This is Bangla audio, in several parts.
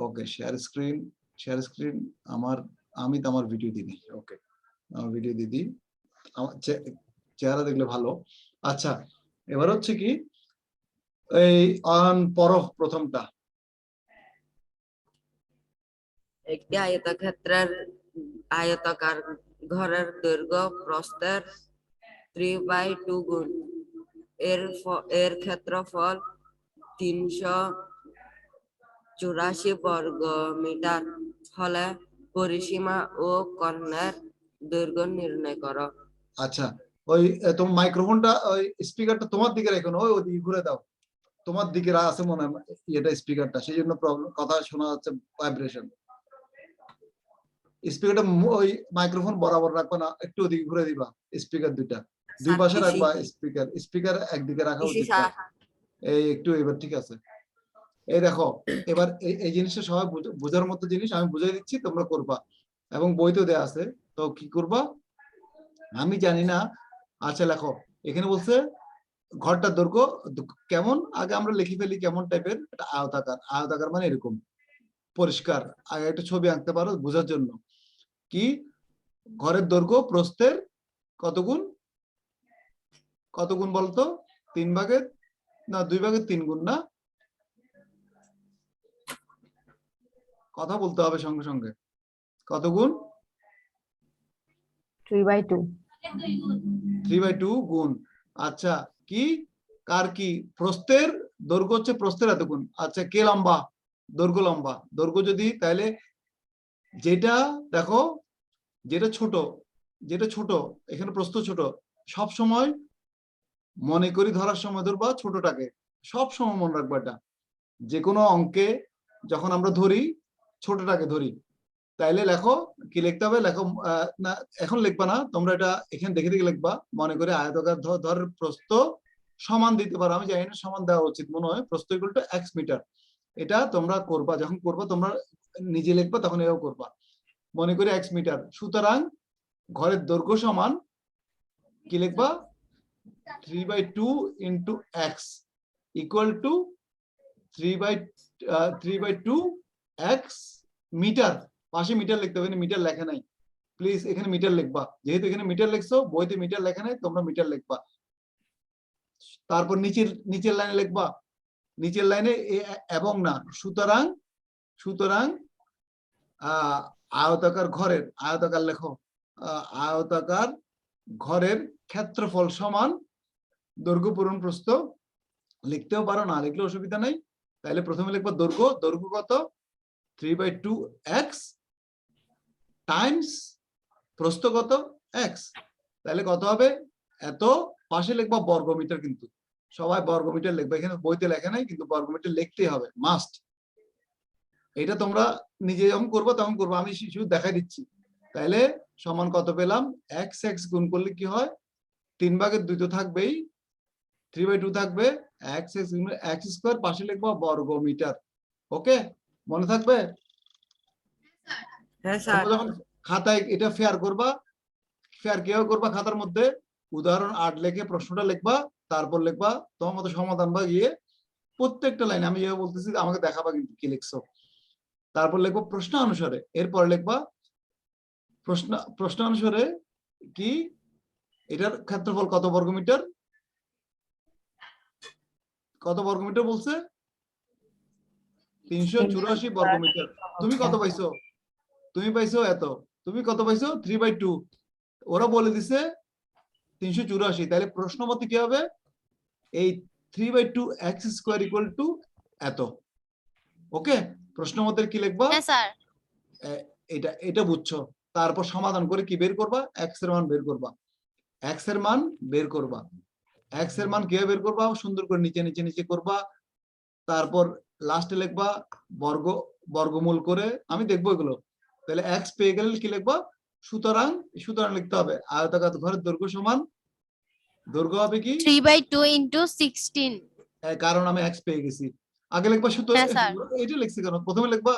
ওকে, শেয়ার স্ক্রিন আমি তো আমার ভিডিও দিই। ওকে, আমার ভিডিও দিদি, আমার চেহারা দেখলে ভালো। আচ্ছা, এবার হচ্ছে কি এই পরফ প্রথমটা। একটি আয়তাকার ঘরের দৈর্ঘ্য প্রস্থের 3/2 গুণ, এর ক্ষেত্রফল 384 বর্গ মিটার হলে পরিসীমা ও কর্ণের দৈর্ঘ্য নির্ণয় করো। আচ্ছা, ওই তোমার মাইক্রোফোনটা, ওই স্পিকারটা তোমার দিকে রেখো না, ওই দিকে ঘুরে দাও। তোমার দিকে আছে মনে হয় এটা স্পিকারটা, সেই জন্য প্রবলেম, কথা শোনা যাচ্ছে ভাইব্রেশন। স্পিকারটা ওই মাইক্রোফোন বরাবর রাখবা না, একটু ওদিকে ঘুরে দিবা। স্পিকার দুই পাশে রাখবা। স্পিকার একদিকে রাখা উচিত। এই একটু এবার ঠিক আছে। এই দেখো, এবার এই জিনিসটা সবাই বোঝার মতো জিনিস, আমি বুঝাই দিচ্ছি, তোমরা করবা, এবং বইতেও দেয়া আছে। তো কি করবা আমি জানি না। আচ্ছা লেখো, এখানে বলছে ঘরটার দৈর্ঘ্য কেমন, আগে আমরা লিখে ফেলি কেমন টাইপের। আয়তাকার মানে এরকম পরিষ্কার। আগে একটা ছবি আঁকতে পারো বোঝার জন্য। কি ঘরের দৈর্ঘ্য প্রস্থের কত গুণ বলতো? 2/3 গুণ না? কথা বলতে হবে সঙ্গে সঙ্গে। কত গুণ? 3/2। 3/2 গুণ। আচ্ছা, কি কার কি প্রস্থের দৈর্ঘ্য হচ্ছে প্রস্থের এত গুণ। আচ্ছা, কে লম্বা? দৈর্ঘ্য লম্বা। দৈর্ঘ্য যদি তাহলে যেটা দেখো, যেটা ছোট এখানে প্রস্থ ছোট, সব সময় মনে করি ধরার সময় ধরবা ছোটটাকে, সব সময় মনে রাখবা। এটা যে কোনো অঙ্কে যখন আমরা ধরি ছোটটাকে ধরি। তাইলে লেখো, কি লিখতে হবে লেখো। না এখন লিখবা না, তোমরা এটা এখানে দেখে দেখে লিখবা। মনে করে আয়তাকার ধর প্রস্থ সমান দিতে পারো, আমি জানি না সমান দেওয়া উচিত, মনে হয় প্রস্থ ইকুয়াল টু x মিটার। এটা তোমরা করবা, যখন করবা তোমরা নিজে লিখবা, তখন এও করবা। মনে করে x মিটার, সুতরাং ঘরের দৈর্ঘ্য সমান কি লিখবা? 3/2 into x equal to 3/2 x metre. পাশে মিটার লিখতে হবে, মিটার লেখা নাই, প্লিজ এখানে মিটার লিখবা। যেহেতু এখানে মিটার লিখছো, বইতে মিটার লেখা নাই, তোমরা মিটার লিখবা। তারপর নিচের লাইনে লিখবা, নিচের লাইনে এবং না, সুতরাং আয়তাকার লেখো, আয়তাকার ঘরের ক্ষেত্রফল সমান দৈর্ঘ্য পূরণ প্রস্থ। লিখতেও পারো, না লিখলে অসুবিধা নাই। তাহলে প্রথমে লিখবা দৈর্ঘ্য কত? 3/2 x টাইমস প্রস্থ কত? x। তাহলে কত হবে? এত। পাশে লিখবা বর্গমিটার, কিন্তু সবাই বর্গমিটার লিখবা। এখানে বইতে লেখা নাই, কিন্তু বর্গমিটার লিখতেই হবে, মাস্ট। এটা তোমরা নিজে যখন করবো তখন করবো, আমি শুধু দেখাই দিচ্ছি। তাহলে সমান কত পেলাম? x গুণ করলে কি হয়? 3/2 তো থাকবেই, 3/2 থাকবে, x স্কয়ার, পাশে লিখবা বর্গমিটার। ওকে, মনে থাকবে? হ্যাঁ স্যার। যখন খাতায় এটা ফেয়ার করবা, ফেয়ার কিভাবে করবা? খাতার মধ্যে উদাহরণ 8 লিখে প্রশ্নটা লিখবা, তারপর লিখবা তোমার মতো সমাধান বা গিয়ে প্রত্যেকটা লাইন আমি যেভাবে বলতেছি আমাকে দেখাবা কিন্তু কি লিখছো। তারপর লিখবো প্রশ্ন অনুসারে, এরপর লিখবা প্রশ্ন অনুসারে কি এটার ক্ষেত্রফল কত বর্গমিটার, কত বর্গমিটার বলছে? 384 বর্গমিটার। তুমি কত পাইছো? তুমি পাইছো এত। তুমি কত পাইছো? 3/2। ওরা বলে দিছে 384। তাহলে প্রশ্ন মতে কি হবে? এই 3/2 x স্কয়ার ইকুয়াল টু এত। ওকে, প্রশ্ন মতে কি লিখবা? হ্যাঁ স্যার। এটা বুঝছো। তারপর সমাধান করে কি বের করবা? x এর মান বের করবা। x এর মান বের করবা। x এর মান কিভাবে বের করবা? সুন্দর করে নিচে নিচে নিচে করবা। তারপর লাস্টে লিখবা বর্গমূল করে, আমি দেখবো এগুলো। তাহলে x পেয়ে গেলে কি লিখবা? সুতরাং লিখতে হবে আয়তাকার ঘরের দৈর্ঘ্য সমান, দৈর্ঘ্য হবে কি 3/2 ইন্টু 16। কারণ আমি x পেয়ে গেছি। আগে লিখবা সুতরাং, এটা লিখছি কেন? প্রথমে লিখবা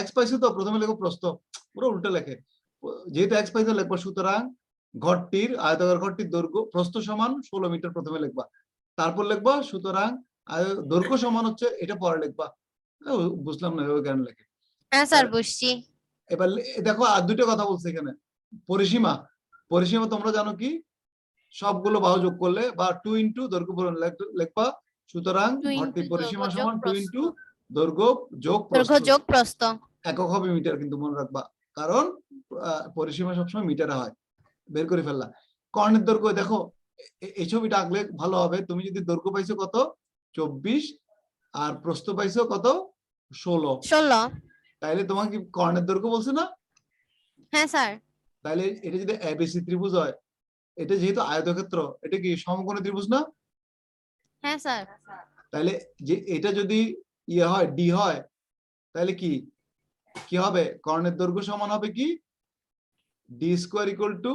x পাইছো তো, প্রথমে লিখো প্রস্থ, পুরো উল্টো লেখে। যেহেতু x পাইছো লিখবা সুতরাং ঘরটির, আয়তাকার ঘরটির দৈর্ঘ্য প্রস্থ সমান 16 মিটার, প্রথমে লিখবা। তারপর লিখবা সুতরাং দৈর্ঘ্য সমান হচ্ছে, এটা পরে লিখবা। বুঝলাম না ওই জ্ঞান লেখে। হ্যাঁ স্যার বুঝছি। এবার দেখো আর দুটো কথা বলছে এখানে। পরিসীমা, পরিসীমা তোমরা জানো কি, সবগুলো বাহু যোগ করলে বা 2 ইন্টু দৈর্ঘ্য পূরণ লিখবা। সুতরাং 2 ভর্তি into পরিসীমা দৈর্ঘ্য যোগ সমান 2 প্রস্থ। ইন্টু দৈর্ঘ্য যোগ দৈর্ঘ্য প্রস্থ। যোগ প্রস্থ। একক হবে মিটার, কিন্তু মনে রাখবা, কারণ পরিসীমা সবসময় মিটারে হয়। বের করে ফেললা। কর্ণের দৈর্ঘ্য দেখো, এই ছবিটা আঁকলে ভালো হবে। তুমি যদি দৈর্ঘ্য পাইছো কত 24 আর প্রস্থ পাইছো কত 16, 16। তাইলে তোমাকে কি কর্ণের দৈর্ঘ্য বলছে না? হ্যাঁ স্যার। তাইলে এটা যদি এবিসি ত্রিভুজ হয়, এটা যেহেতু আয়তক্ষেত্র, এটা কি সমকোণী ত্রিভুজ না? হ্যাঁ স্যার। তাইলে যে এটা যদি ইয়ে হয় ডি হয়, তাহলে কি কি হবে? কর্ণের দৈর্ঘ্য সমান হবে কি ডি স্কোয়ার ইকুয়াল টু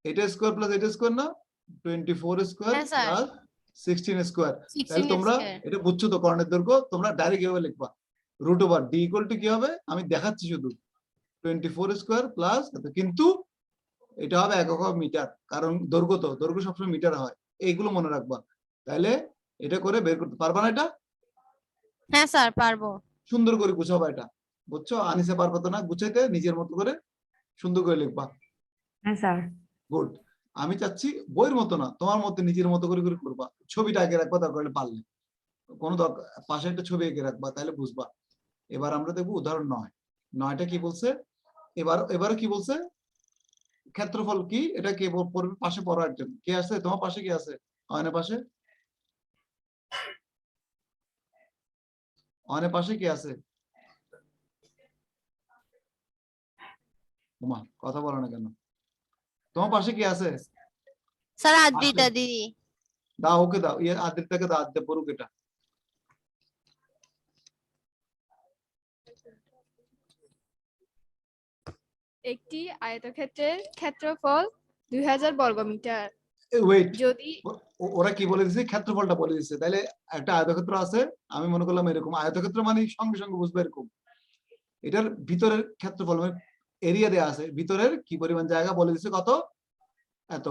এটা স্কোয়ার প্লাস এটা স্কোয়ার না, 24 স্কোয়ার হ্যাঁ স্যার। Plus 16 square. তাহলে 16 তোমরা স্কয়ার। এটা বুঝছো তো, কর্ণের দৈর্ঘ্য তোমরা ডাইরেক্ট এভাবে লিখবা, root over D equal to কি হবে আমি দেখাচ্ছি শুধু, 24 স্কোয়ার প্লাস, কিন্তু এটা হবে একক হবে মিটার, কারণ দৈর্ঘ্য তো দৈর্ঘ্য সবসময় মিটার হয়। এইগুলো মনে রাখবা। তাহলে এটা করে বের করতে পারবা না? এটা হ্যাঁ স্যার পারবো। সুন্দর করে গুছাবা, এটা বুঝছো? আনিসে পারবো তো না গুছাইতে, নিজের মতো করে সুন্দর করে লিখবা। হ্যাঁ স্যার। গুড। আমি চাচ্ছি বইয়ের মতো না, তোমার মধ্যে নিজের মতো করে করে করবা। ছবিটা আগে রাখবা, দরকার হলে পারলে কোনো পাশে একটা ছবি এঁকে রাখবা, তাহলে বুঝবা। এবার আমরা দেখবো উদাহরণ 9। 9টা কি বলছে? এবারে কি বলছে? ক্ষেত্রফল কি, এটা কে পড়বে? পাশে পড়া একজন কে আছে? তোমার পাশে কি আছে? অয়নের পাশে, অয়নের পাশে কি আছে? উমা কথা বলো না কেন? তোমার পাশে কি আছে? স্যার আদ্রিতা দিদি। দাও, ওকে দাও, ইয়ে আদিত্যকে দাও, আদিত্য পড়ুক এটা। একটি আয়তক্ষেত্রের ক্ষেত্রফল 2000 বর্গমিটার। ওয়েট, যদি ওরা কি বলে দিচ্ছে? ক্ষেত্রফলটা বলে দিচ্ছে। তাহলে একটা আয়তক্ষেত্র আছে, আমি মনে করলাম এরকম আয়তক্ষেত্র মানে সঙ্গে সঙ্গে বুঝবে এরকম। এটার ভিতরের ক্ষেত্রফল মানে এরিয়া দেয়া আছে, ভিতরের কি পরিমাণ জায়গা বলে দিচ্ছে, কত এত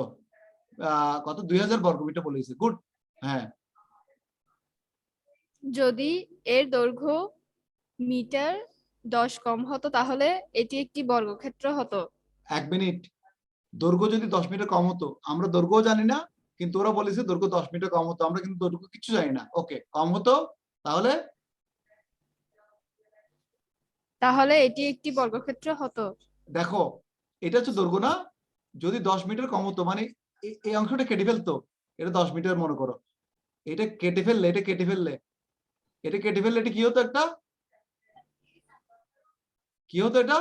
কত 2000 বর্গমিটার বলে দিচ্ছে। গুড। হ্যাঁ, যদি এর দৈর্ঘ্য মিটার 10 কম হতো তাহলে এটি একটি বর্গক্ষেত্র হতো। 1 মিনিট। দৈর্ঘ্য যদি 10 মিটার কম হতো, আমরা দৈর্ঘ্য জানি না, কিন্তু ওরা বলেছে দৈর্ঘ্য 10 মিটার কম হতো, আমরা কিন্তু দৈর্ঘ্য কিছু জানি না। ওকে, কম হতো, তাহলে তাহলে এটি একটি বর্গক্ষেত্র হতো। দেখো এটা হচ্ছে দৈর্ঘ্য না, যদি 10 মিটার কম হতো মানে এই অংশটা কেটে ফেলতো, এটা 10 মিটার মনে করো, এটা কেটে ফেললে, এটা কেটে ফেললে, এটা কেটে ফেললে এটা কি হতো? একটা কি হতো এটা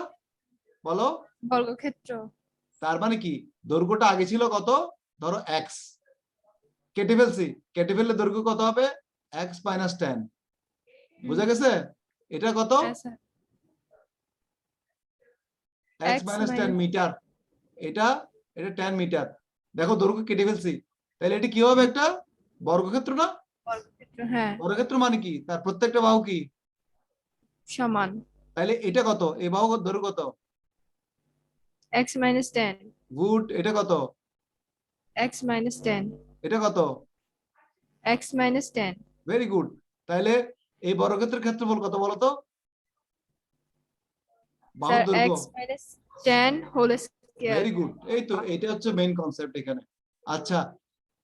বলো? বর্গক্ষেত্র। তার মানে কি দৈর্ঘ্যটা আগে ছিল কত? ধরো এক্স, কেটে ফেলছি, কেটে ফেললে দৈর্ঘ্য কত হবে? X minus 10। বুঝা গেছে? এটা কত? হ্যাঁ sir. X X minus 10 minus- metre. এটা এটা 10 মিটার। দেখো দৈর্ঘ্য কেটে ফেলছি, তাহলে এটা কি হবে? একটা বর্গক্ষেত্র না? বর্গক্ষেত্র, হ্যাঁ বর্গক্ষেত্র মানে কি তার প্রত্যেকটা বাহু কি সমান। তাহলে এটা কত? এই বাহু দৈর্ঘ্য কত? x minus 10। গুড। এটা কত? x minus 10। এটা কত? x minus 10। Very good. তাহলে এই বর্গক্ষেত্রের ক্ষেত্রফল কত বলো তো? বাহুর স্যার দৈর্ঘ্য। x minus 10 whole square. Very good. এই তো, এটা হচ্ছে মেইন কনসেপ্ট এখানে। আচ্ছা,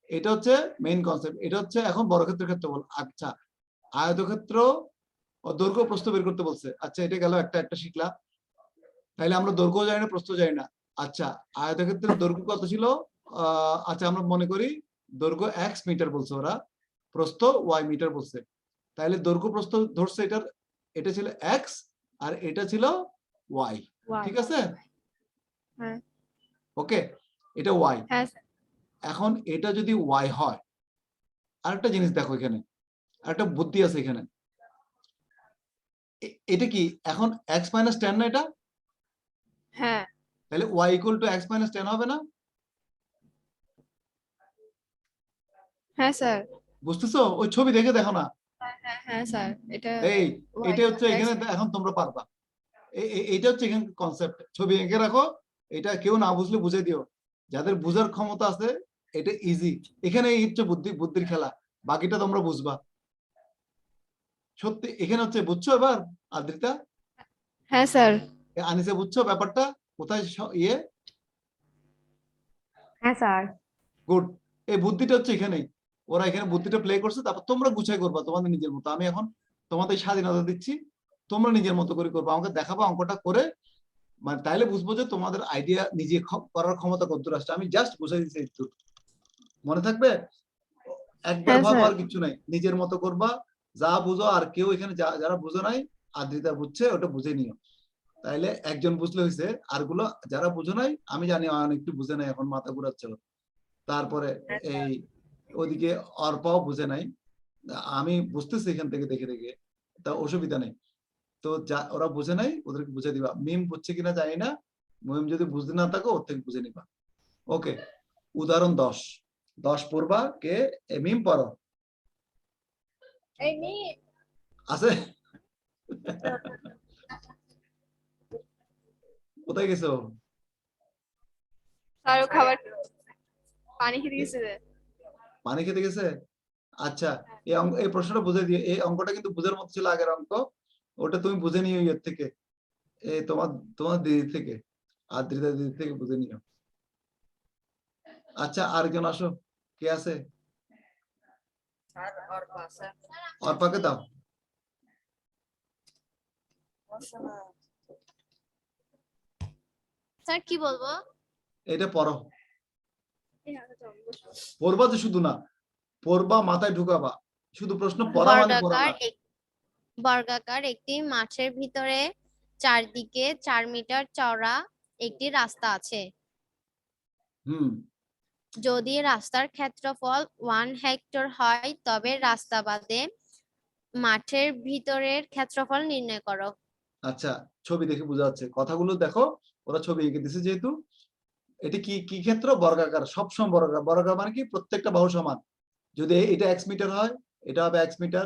এটা হচ্ছে মেইন কনসেপ্ট, এটা হচ্ছে এখন বর্গক্ষেত্রের ক্ষেত্রফল। আচ্ছা, আয়তক্ষেত্র ও দৈর্ঘ্য প্রস্থ বের করতে বলছে। আচ্ছা, এটা গেল একটা একটা শিখলা। তাইলে আমরা দৈর্ঘ্য জানি না, প্রস্থ জানি না। আচ্ছা, আয়তক্ষেত্রের দৈর্ঘ্য কত ছিল? আচ্ছা, আমরা মনে করি দৈর্ঘ্য এক্স মিটার বলছে ওরা, প্রস্থ ওয়াই মিটার বলছে। তাইলে দৈর্ঘ্য প্রস্থ ধরছে এটার, এটা ছিল এক্স আর এটা ছিল ওয়াই। Y। ঠিক আছে? হ্যাঁ। ওকে, এটা ওয়াই। হ্যাঁ স্যার। এখন এটা যদি ওয়াই হয়, আরেকটা জিনিস দেখো এখানে, আরেকটা বুদ্ধি আছে এখানে। এটা কি এখন এক্স মাইনাস 10 না এটা? হ্যাঁ। তাহলে Y equal to X minus 10 হবে না? হ্যাঁ স্যার। বুঝতেছো? ওই ছবি দেখে দেখো না। হ্যাঁ হ্যাঁ স্যার, এটা এই y এটা হচ্ছে x এখানে, এখন তোমরা পারবা। এইটা হচ্ছে এখানে কনসেপ্ট। ছবি এঁকে রাখো, এটা কেউ না বুঝলে বুঝে দিও, যাদের বুঝার ক্ষমতা আছে এটা ইজি। এখানে এই হচ্ছে বুদ্ধির খেলা, বাকিটা তোমরা বুঝবা। সত্যি এখানে হচ্ছে, বুঝছো এবার আদ্রিতা? হ্যাঁ স্যার। আনিসা বুঝছো ব্যাপারটা কোথায় ইয়ে? হ্যাঁ স্যার। গুড। এই বুদ্ধিটা হচ্ছে এখানেই, ওরা এখানে বুদ্ধিটা প্লে করছে, তারপর তোমরা গুছাই করবা তোমাদের নিজের মতো। আমি এখন তোমাদের স্বাধীনতা দিচ্ছি, তোমরা নিজের মতো করে করবা, আমাকে দেখাবো অঙ্কটা করে, মানে তাইলে বুঝবো যে তোমাদের আইডিয়া নিজে করার ক্ষমতা কতদূর আসছে। আমি জাস্ট বুঝাই দিচ্ছি একটু, মনে থাকবে? একবার হ্যাঁ ভাবো, স্যার। আর কিছু নাই, নিজের মতো করবা, যা বুঝো। আর কেউ এখানে যারা বুঝো নাই, আদ্রিতা বুঝছে, ওটা বুঝে নিও। তাইলে একজন বুঝলে হয়েছে, আরগুলো যারা বুঝো নাই, আমি জানি অনেক একটু বুঝে নাই, এখন মাথা ঘুরাচ্ছে ওর। তারপরে এই ওদিকে অর্পাও বুঝে নাই, আমি বুঝতেছি এখান থেকে দেখে দেখে, তা অসুবিধা নেই। তো যা ওরা বুঝে নাই ওদেরকে বুঝে দিবা। মিম বুঝছে কিনা জানি না, মিম যদি বুঝতে না থাকো ওর থেকে বুঝে নিবা। ওকে, উদাহরণ 10। 10 পড়বা কে? মিম পড়ো। আছে? কোথায় গেছো? স্যার ও খাবার পানি খেতে গেছে। পানি খেতে গেছে? আচ্ছা, এই প্রশ্নটা বুঝে দিয়ে, এই অঙ্কটা কিন্তু বুঝার মতো ছিল আগের অঙ্ক, ওটা তুমি বুঝে নিও ইয়ের থেকে, এই তোমার তোমার দিদি থেকে, আদ্রিতা দিদি থেকে বুঝে নিও। আচ্ছা, আরেকজন আসো, কে আছে? Sir Arpa sir. অর্পাকে দাও। স্যার কি বলবো? এটা পড়ো। পড়বা তো শুধু না, পড়বা মাথায় ঢুকাবা, শুধু প্রশ্ন পড়া মানে পড়া না। বর্গাকার একটি মাঠের ভিতরে চারদিকে 4 মিটার চওড়া একটি রাস্তা আছে। হুম। যদি রাস্তার ক্ষেত্রফল 1 হেক্টর হয় তবে রাস্তা বাদে মাঠের ভিতরের ক্ষেত্রফল নির্ণয় করো। আচ্ছা, ছবি দেখে বোঝা যাচ্ছে, কথাগুলো দেখো, ওরা ছবি এঁকে দিছে যেহেতু। এটি কি কি ক্ষেত্র? বর্গাকার, সবসময় বর্গাকার। বর্গাকার মানে কি? প্রত্যেকটা বাহু সমান। যদি এটা x মিটার হয়, এটা হবে x মিটার,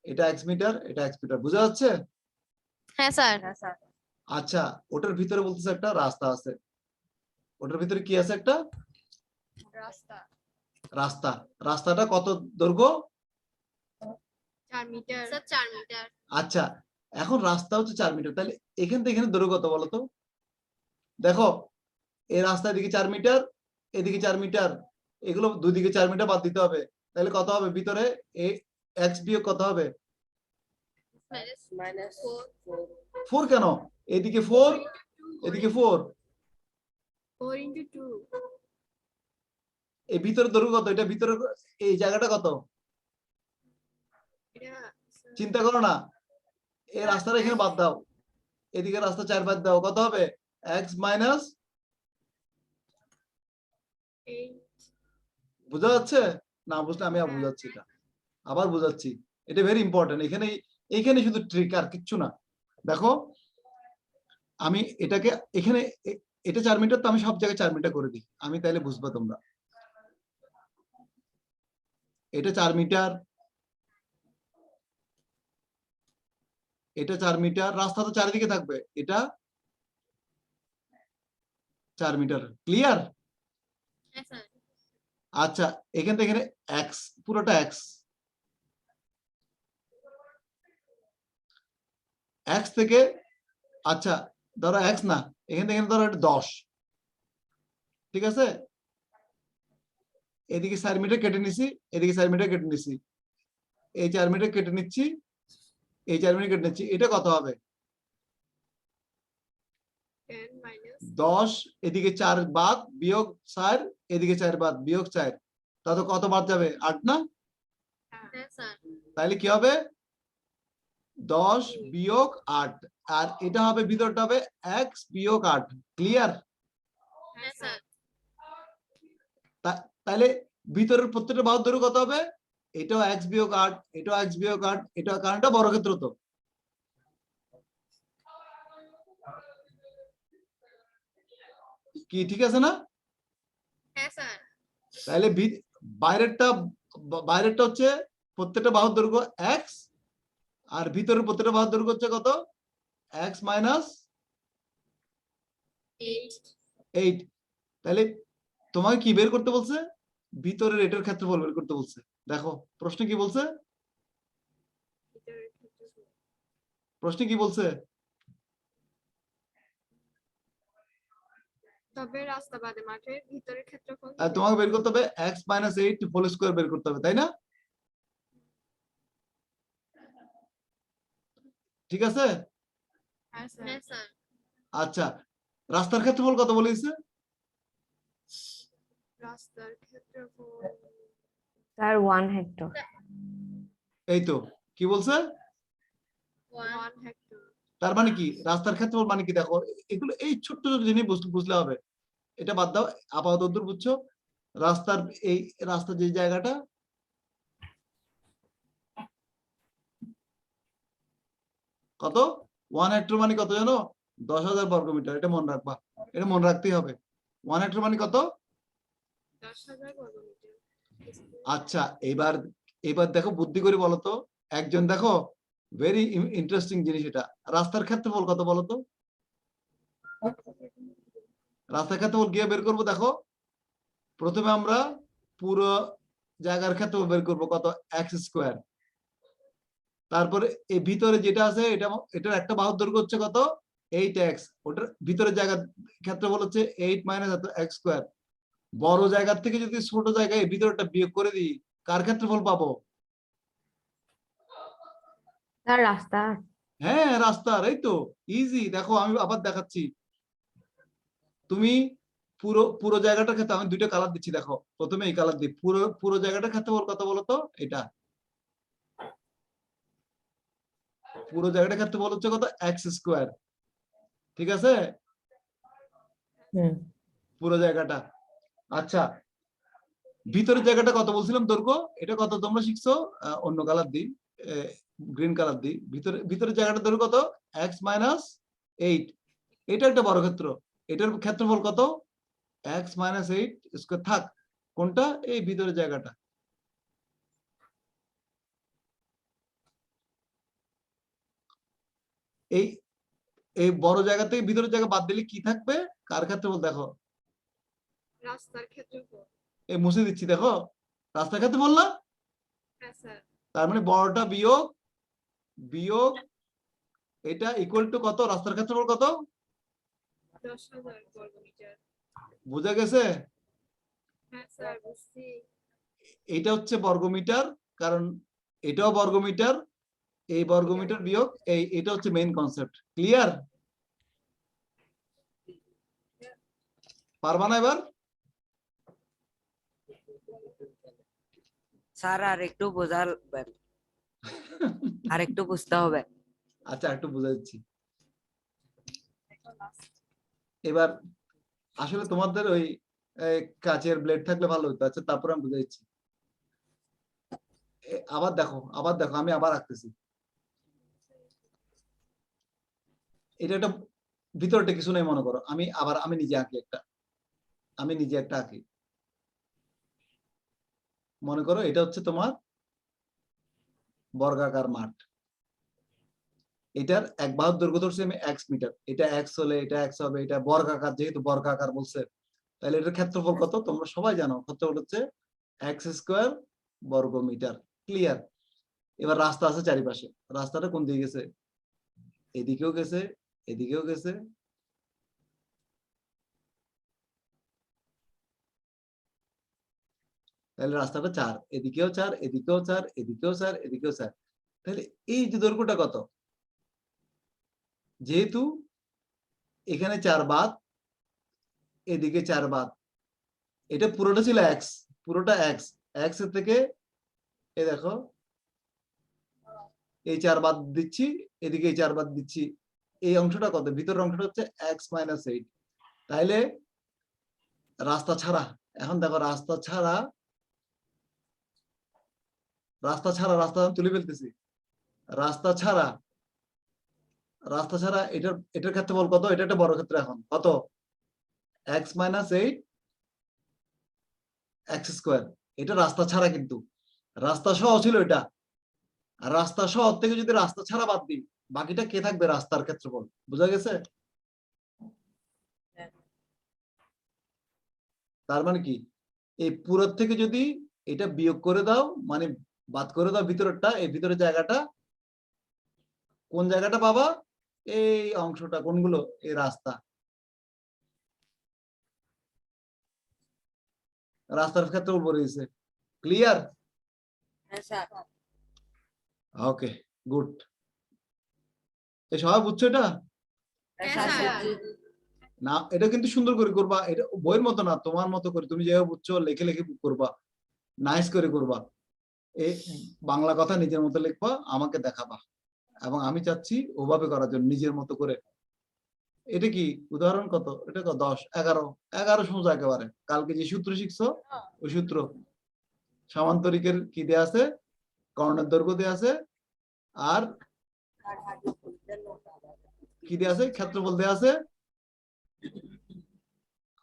এটা x মিটার, এটা x মিটার। বোঝা যাচ্ছে? হ্যাঁ স্যার। আচ্ছা, ওটার ভিতরে বলতেছে একটা রাস্তা আছে, ওটার ভিতরে কি আছে? একটা রাস্তা রাস্তা। রাস্তাটা কত দৈর্ঘ্য? 4 মিটার। Sir 4 metre. আচ্ছা, এখন রাস্তা হচ্ছে 4 মিটার, তাহলে এখান থেকে এখানে দৈর্ঘ্য কত বলো তো? দেখো, এই রাস্তা এদিকে 4 মিটার, এদিকে 4 মিটার, এগুলো দুদিকে 4 মিটার বাদ দিতে হবে, তাহলে কত হবে ভিতরে? এক্স বিয়োগ কত হবে? মাইনাস 4 কেন? এদিকে 4, এদিকে 4। 4 into 2। এই ভিতরে দৈর্ঘ্য কত? এটা ভিতরে এই জায়গাটা কত? এটা চিন্তা করো না, এই রাস্তাটা এখানে বাদ দাও, এদিকে রাস্তা 4 বাদ দাও, কত হবে? x minus, 8। বোঝা যাচ্ছে? না বুঝলে আমি আর বুঝাচ্ছি, এটা আবার বুঝাচ্ছি, এটা ভেরি ইম্পর্টেন্ট। এখানে এইখানে শুধু ট্রিক, আর কিচ্ছু না। দেখো, আমি এটাকে এখানে এটা 4 মিটার, তো আমি সব জায়গায় 4 মিটার করে দিই, আমি তাইলে বুঝবা তোমরা। এটা 4 মিটার, এটা 4 মিটার, রাস্তা তো চারিদিকে থাকবে, এটা 4 মিটার। ক্লিয়ার? হ্যাঁ স্যার। আচ্ছা, এখান থেকে এখানে x, পুরোটা x, x থেকে, আচ্ছা ধরো x না, এখান থেকে ধরো এটা 10, ঠিক আছে? এদিকে 4 মিটার কেটে নিছি, এদিকে 4 মিটার কেটে নিছি, এই 4 মিটার কেটে নিচ্ছি, এই 4 মিটার কেটে নিচ্ছি, এটা কত হবে? 10 minus 10, এদিকে 4 বাদ বিয়োগ 4, এদিকে 4 বাদ বিয়োগ 4, তাহলে কত বাদ যাবে? 8 না? হ্যাঁ স্যার। তাহলে কি হবে? 10 বিয়োগ 8, আর এটা হবে ভিতরটা হবে x বিয়োগ 8। ক্লিয়ার? হ্যাঁ স্যার। তাহলে ভিতরের প্রত্যেকটা বাহুর দৈর্ঘ্য কত হবে? এটাও x বিয়োগ 8, এটাও x বিয়োগ 8, এটা কারণটা বর্গক্ষেত্র, তো কি ঠিক আছে না? হ্যাঁ স্যার। তাহলে বাইরেরটা বাইরেরটা হচ্ছে প্রত্যেকটা বাহুর দৈর্ঘ্য x, আর ভিতরের প্রত্যেকটা বাহুর দৈর্ঘ্য হচ্ছে কত? x minus 8। তাহলে তোমাকে কি বের করতে বলছে? ভিতরের এটার ক্ষেত্রফল বের করতে বলছে। দেখো প্রশ্ন কি বলছে, প্রশ্ন কি বলছে? তবে রাস্তা বাদে মাঠের ভিতরের ক্ষেত্রফল আর তোমাকে বের করতে হবে x মাইনাস 8 হোল স্কয়ার বের করতে হবে, তাই না? ঠিক আছে। হ্যাঁ স্যার। হ্যাঁ স্যার। আচ্ছা, রাস্তার ক্ষেত্রফল কত বলেছে? রাস্তার ক্ষেত্রফল স্যার 1 হেক্টর। এই তো, কি বলছে? 1 হেক্টর। তার মানে কি রাস্তার ক্ষেত্রফল মানে কি? দেখো এগুলো এই ছোট্ট ছোট জিনিস বুঝলে হবে, এটা বাদ দাও, আপাতত দূর বুঝছো। রাস্তার এই রাস্তা যে জায়গাটা, কত 1 হেক্টর মানে কত জানো? 10,000 বর্গমিটার। এটা মনে রাখবা, এটা মনে রাখতেই হবে। 1 হেক্টর মানে কত? 10,000 বর্গমিটার। আচ্ছা, এবার এবার দেখো বুদ্ধি করে বলো তো, একজন দেখো ভেরি ইন্টারেস্টিং জিনিস এটা। রাস্তার ক্ষেত্রফল কত বলো তো? রাস্তার ক্ষেত্রফল গিয়ে বের করবো। দেখো প্রথমে আমরা পুরো জায়গার ক্ষেত্রফল বের করবো, কত? X square. তারপরে এই ভিতরে যেটা আছে এটা, এটার একটা বাহুর দৈর্ঘ্য হচ্ছে কত? 8x। ওটার ভিতরে জায়গার ক্ষেত্রফল হচ্ছে 8 মাইনাস এক্স স্কোয়ার। বড় জায়গার থেকে যদি ছোট জায়গায় ভিতরটা বিয়োগ করে দিই, কার ক্ষেত্রফল পাবো? স্যার রাস্তা। হ্যাঁ, রাস্তার। এই তো ইজি। দেখো আমি আবার দেখাচ্ছি। তুমি পুরো পুরো জায়গাটার ক্ষেত্রে আমি দুইটা কালার দিচ্ছি, দেখো প্রথমে এই কালার দিই। পুরো পুরো জায়গাটার ক্ষেত্রফল কত বলতো? এটা পুরো জায়গাটার ক্ষেত্রফল হচ্ছে কত? X square. ঠিক আছে, হুম। পুরো জায়গাটা। আচ্ছা, ভিতরের জায়গাটা কত বলছিলাম দৈর্ঘ্য? এটা কত তোমরা শিখছো? অন্য কালার দিই, গ্রিন কালার দিই। ভিতরের জায়গাটা দৈর্ঘ্য কত? X minus 8। এটা একটা বর্গক্ষেত্র। এটার ক্ষেত্রফল কত? X minus 8 square. থাক, কোনটা? এই ভিতরের জায়গাটা। এই এই বড় জায়গা থেকে ভিতরের জায়গা বাদ দিলে কি থাকবে? কার ক্ষেত্রফল? দেখো রাস্তার ক্ষেত্রফল। এই মুছে দিচ্ছি, দেখো রাস্তার ক্ষেত্রফল না? হ্যাঁ স্যার। তার মানে বড়টা বিয়োগ বিয়োগ এটা ইকুয়াল টু কত? রাস্তার ক্ষেত্রফল কত? 10,000 বর্গমিটার। বোঝা গেছে? হ্যাঁ স্যার বুঝছি। এটা হচ্ছে বর্গমিটার, কারণ এটাও বর্গমিটার। এই বর্গমিটার বিয়োগ এটা হচ্ছে মেইন কনসেপ্ট। ক্লিয়ার? পারবা না এবার? স্যার আর একটু বোঝাবেন, আর একটু বুঝতে হবে। আচ্ছা, একটু বুঝাচ্ছি এবার। আসলে তোমাদের ওই কাচের ব্লেড থাকলে ভালো হতো। আচ্ছা, তারপরে আমি বুঝাচ্ছি। আবার দেখো, আবার দেখো, আমি আবার আঁকতেছি। এটা একটা ভিতরটা কিছু নেই মনে করো। আমি নিজে আঁকি একটা, আমি নিজে একটা আঁকি। মনে করো এটা হচ্ছে তোমার বর্গাকার মাঠ। এটার এক বাহুর দৈর্ঘ্য ধরছি আমি এক্স মিটার। এটা এক্স হলে এটা এক্স হবে। এটা বর্গাকার, যেহেতু বর্গাকার বলছে, তাহলে এটার ক্ষেত্রফল কত? তোমরা সবাই জানো, ক্ষেত্রফল হচ্ছে এক্স স্কোয়ার বর্গ মিটার। ক্লিয়ার? এবার রাস্তা আছে চারিপাশে। রাস্তাটা কোন দিকে গেছে? এদিকেও গেছে, এদিকেও গেছে। তাহলে রাস্তাটা 4, এদিকেও 4, এদিকেও 4, এদিকেও 4, এদিকেও 4। তাহলে এই যে দৈর্ঘ্যটা কত? যেহেতু এখানে 4 বাদ, এদিকে 4 বাদ, এটা পুরোটা ছিল এক্স, পুরোটা এক্স। এক্স এর থেকে এই দেখো এই 4 বাদ দিচ্ছি, এদিকে এই 4 বাদ দিচ্ছি। এই অংশটা কত? ভিতরের অংশটা হচ্ছে এক্স মাইনাস 8। তাহলে রাস্তা ছাড়া, এখন দেখো রাস্তা ছাড়া, রাস্তা ছাড়া, রাস্তা আমি তুলে ফেলতেছি। রাস্তা ছাড়া, রাস্তা ছাড়া এটার এটার ক্ষেত্রফল কত? এটা একটা বড় ক্ষেত্র। এখন কত? X minus 8 x square. এটা রাস্তা ছাড়া, কিন্তু রাস্তা সহ ছিল এটা। আর রাস্তা সহ থেকে যদি রাস্তা ছাড়া বাদ দিই, বাকিটা কে থাকবে? রাস্তার ক্ষেত্রফল। বোঝা গেছে? তার মানে কি, এই পুরোর থেকে যদি এটা বিয়োগ করে দাও, মানে বাদ করে দাও ভিতরেরটা, এই ভিতরের জায়গাটা, কোন জায়গাটা পাবা? এই অংশটা। কোনগুলো? এই রাস্তা। রাস্তার ক্ষেত্রফল বলে দিছে। ক্লিয়ার? হ্যাঁ স্যার। ওকে, গুড। এই সবাই বুঝছো এটা? হ্যাঁ হ্যাঁ, স্যার স্যার। বুঝছি। না, এটা কিন্তু সুন্দর করে করবা, এটা বইয়ের মতো না, তোমার মতো করে তুমি যেভাবে বুঝছো লিখে লিখে করবা, নাইস করে করবা। এই বাংলা কথা নিজের মতো লিখবা, আমাকে দেখাবা, এবং আমি চাচ্ছি ওভাবে করার জন্য নিজের মতো করে। এটা কি উদাহরণ কত? এটা কত? 10, 11, 11 সোজা একেবারে। কালকে যে সূত্র শিখছো ওই সূত্র। সামান্তরিকের কি দেয়া আছে? কর্ণের দৈর্ঘ্য দেয়া আছে, আর কি দেয়া আছে? ক্ষেত্রফল দেয়া আছে,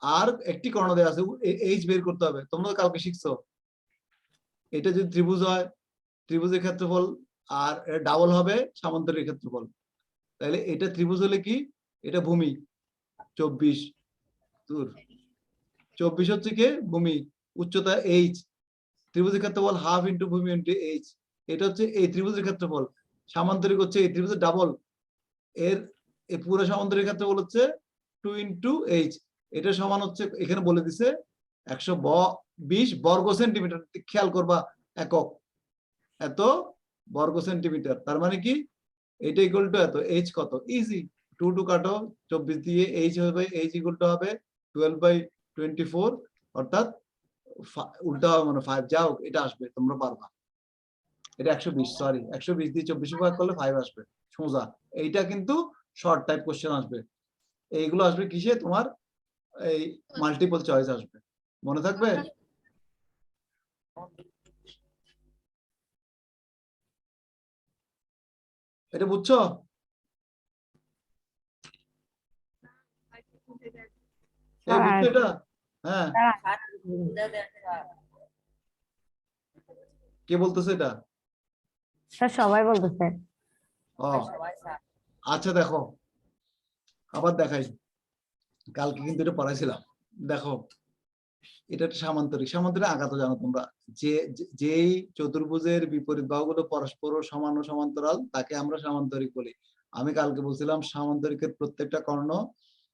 আর একটি কর্ণ দেয়া আছে, এইচ বের করতে হবে। তোমরা তো কালকে শিখছো। এটা যদি ত্রিভুজ হয়, ত্রিভুজের ক্ষেত্রফল আর ডাবল হবে সামান্তরিক ক্ষেত্রফল। তাহলে এটা ত্রিভুজ হলে কি? এটা ভূমি 24 দূর, 24 হচ্ছে কি ভূমি, উচ্চতা এইচ, ত্রিভুজের ক্ষেত্রফল হাফ ইন্টু ভূমি ইন্টু এইচ। এটা হচ্ছে এই ত্রিভুজের ক্ষেত্রফল। সামান্তরিক হচ্ছে এই ত্রিভুজের ডাবল, এর এই পুরো সামান্তরিক ক্ষেত্রফল হচ্ছে 2 ইন্টু এইচ। এটা সমান হচ্ছে, এখানে বলে দিছে 120 বর্গ সেন্টিমিটার। খেয়াল করবা, একক এত বর্গ সেন্টিমিটার। তার মানে কি এটা ইকুয়াল টু এত, এইচ কত? ইজি, 2 2 কাটো, 24 দিয়ে এইচ হবে, এইচ ইকুয়াল টু হবে 12/24, অর্থাৎ উল্টা হবে মানে 5। যাও, এটা আসবে, তোমরা পারবা। এটা 120, সরি 120 দিয়ে 24 ভাগ করলে 5 আসবে সোজা। এইটা কিন্তু শর্ট টাইপ কোশ্চেন আসবে। এইগুলো আসবে কিসে? তোমার এই মাল্টিপল চয়েস আসবে, মনে থাকবে? এটা বুঝছো? এই বুঝছো এটা? হ্যাঁ, কে বলতেছে এটা? স্যার সবাই বলতেছে। ও আচ্ছা, দেখো আবার দেখাই। কালকে কিন্তু এটা পড়াইছিলাম। দেখো, এটা একটা সামান্তরিক। সামান্তরিক আঁকা তো জানো তোমরা, যেই চতুর্ভুজের বিপরীত বাহুগুলো পরস্পর সমান ও সমান্তরাল তাকে আমরা সামান্তরিক বলি। আমি কালকে বলছিলাম সামান্তরিকের প্রত্যেকটা কর্ণ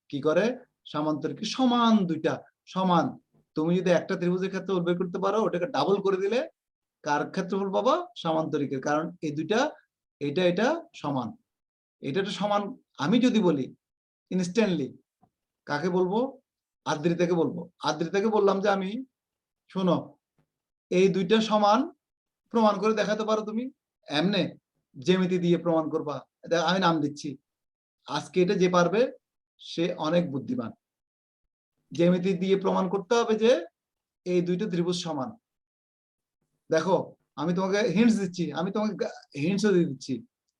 কি করে? সামান্তরিকের সমান, দুইটা সমান। তুমি যদি একটা ত্রিভুজের ক্ষেত্রফল বের করতে পারো, ওটাকে ডাবল করে দিলে কার ক্ষেত্রফল পাবা? সামান্তরিকের। কারণ এই দুইটা, এটা এটা সমান, এটা সমান। আমি যদি বলি ইনস্ট্যান্টলি, কাকে বলবো? আদ্রিতাকে বলবো। আদ্রিতাকে বললাম যে আমি, শোনো, এই দুইটা সমান প্রমাণ করে দেখাতে পারো তুমি? এমনে জ্যামিতি দিয়ে প্রমাণ করবা। আমি নাম দিচ্ছি, আজকে এটা যে পারবে সে অনেক বুদ্ধিমান। জ্যামিতি দিয়ে প্রমাণ করতে হবে যে এই দুইটা ত্রিভুজ সমান। দেখো, আমি তোমাকে হিন্টস দিচ্ছি, আমি তোমাকে হিন্টসও দিয়ে দিচ্ছি।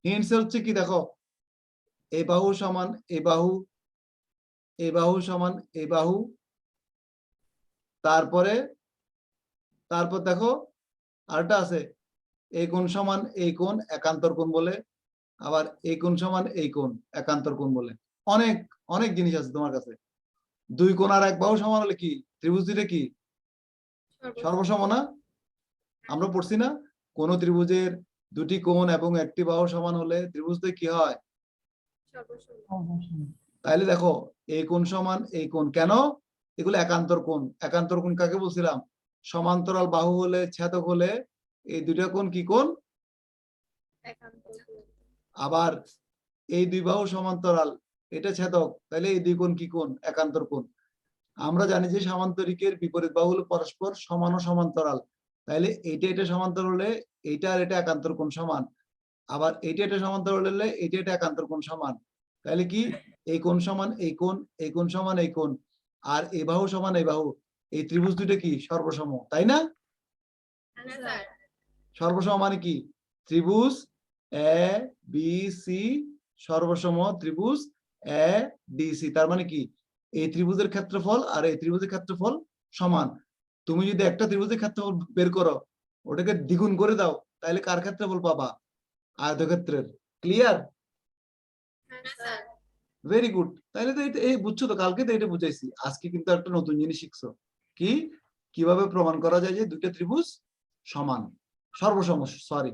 হিন্টস হচ্ছে কি? দেখো, এই বাহু সমান এই বাহু, এই বাহু সমান এই বাহু, তারপরে তারপর দেখো আরেকটা আছে, এই কোণ সমান এই কোণ একান্তর কোণ বলে, আবার এই কোণ সমান এই কোণ একান্তর কোণ বলে। অনেক অনেক জিনিস আছে তোমার কাছে। দুই কোণ আর এক বাহু সমান হলে কি? ত্রিভুজ দুইটা কি সর্বসম না? আমরা পড়ছি না, কোন ত্রিভুজের দুটি কোণ এবং একটি বাহু সমান হলে ত্রিভুজটা কি হয়? তাইলে দেখো, এই কোণ সমান এই কোণ, কেন? এগুলো একান্তর কোণ। একান্তর কোণ কাকে বলছিলাম? সমান্তরাল বাহু হলে, ছেদক হলে এই দুইটা কোণ কি কোণ? আবার এই দুই বাহু সমান্তরাল, এটা ছেদক, তাহলে এই দুই কোণ কি কোণ? একান্তর কোণ। আমরা জানি যে সামান্তরিকের বিপরীত বাহু হলো পরস্পর সমান ও সমান্তরাল। তাহলে এইটা এটা সমান্তরাল হলে এইটা আর এটা একান্তর কোণ সমান, আবার এইটা এটা সমান্তরাল হলে এইটা এটা একান্তর কোণ সমান। তাহলে কি? এই কোণ সমান এই কোণ, এই কোণ সমান এই কোণ, আর এই বাহু সমান এই বাহু। এই ত্রিভুজ দুটো কি সর্বসম, তাই না? সর্বসম মানে কি? ত্রিভুজ এ বি সি সর্বসম ত্রিভুজ এ ডি সি। তার মানে কি? এই ত্রিভুজের ক্ষেত্রফল আর এই ত্রিভুজের ক্ষেত্রফল সমান। তুমি যদি একটা ত্রিভুজের ক্ষেত্রফল বের করো, ওটাকে দ্বিগুণ করে দাও, তাহলে কার ক্ষেত্রফল পাবা? আয়তক্ষেত্রের। ক্লিয়ার? Very good. তাহলে তো এই বুঝছো তো, কালকে তো এটা বুঝাইছি। আজকে কিন্তু একটা নতুন জিনিস শিখছো, কি? কিভাবে প্রমাণ করা যায় যে দুইটা ত্রিভুজ সমান, সর্বসম, সরি।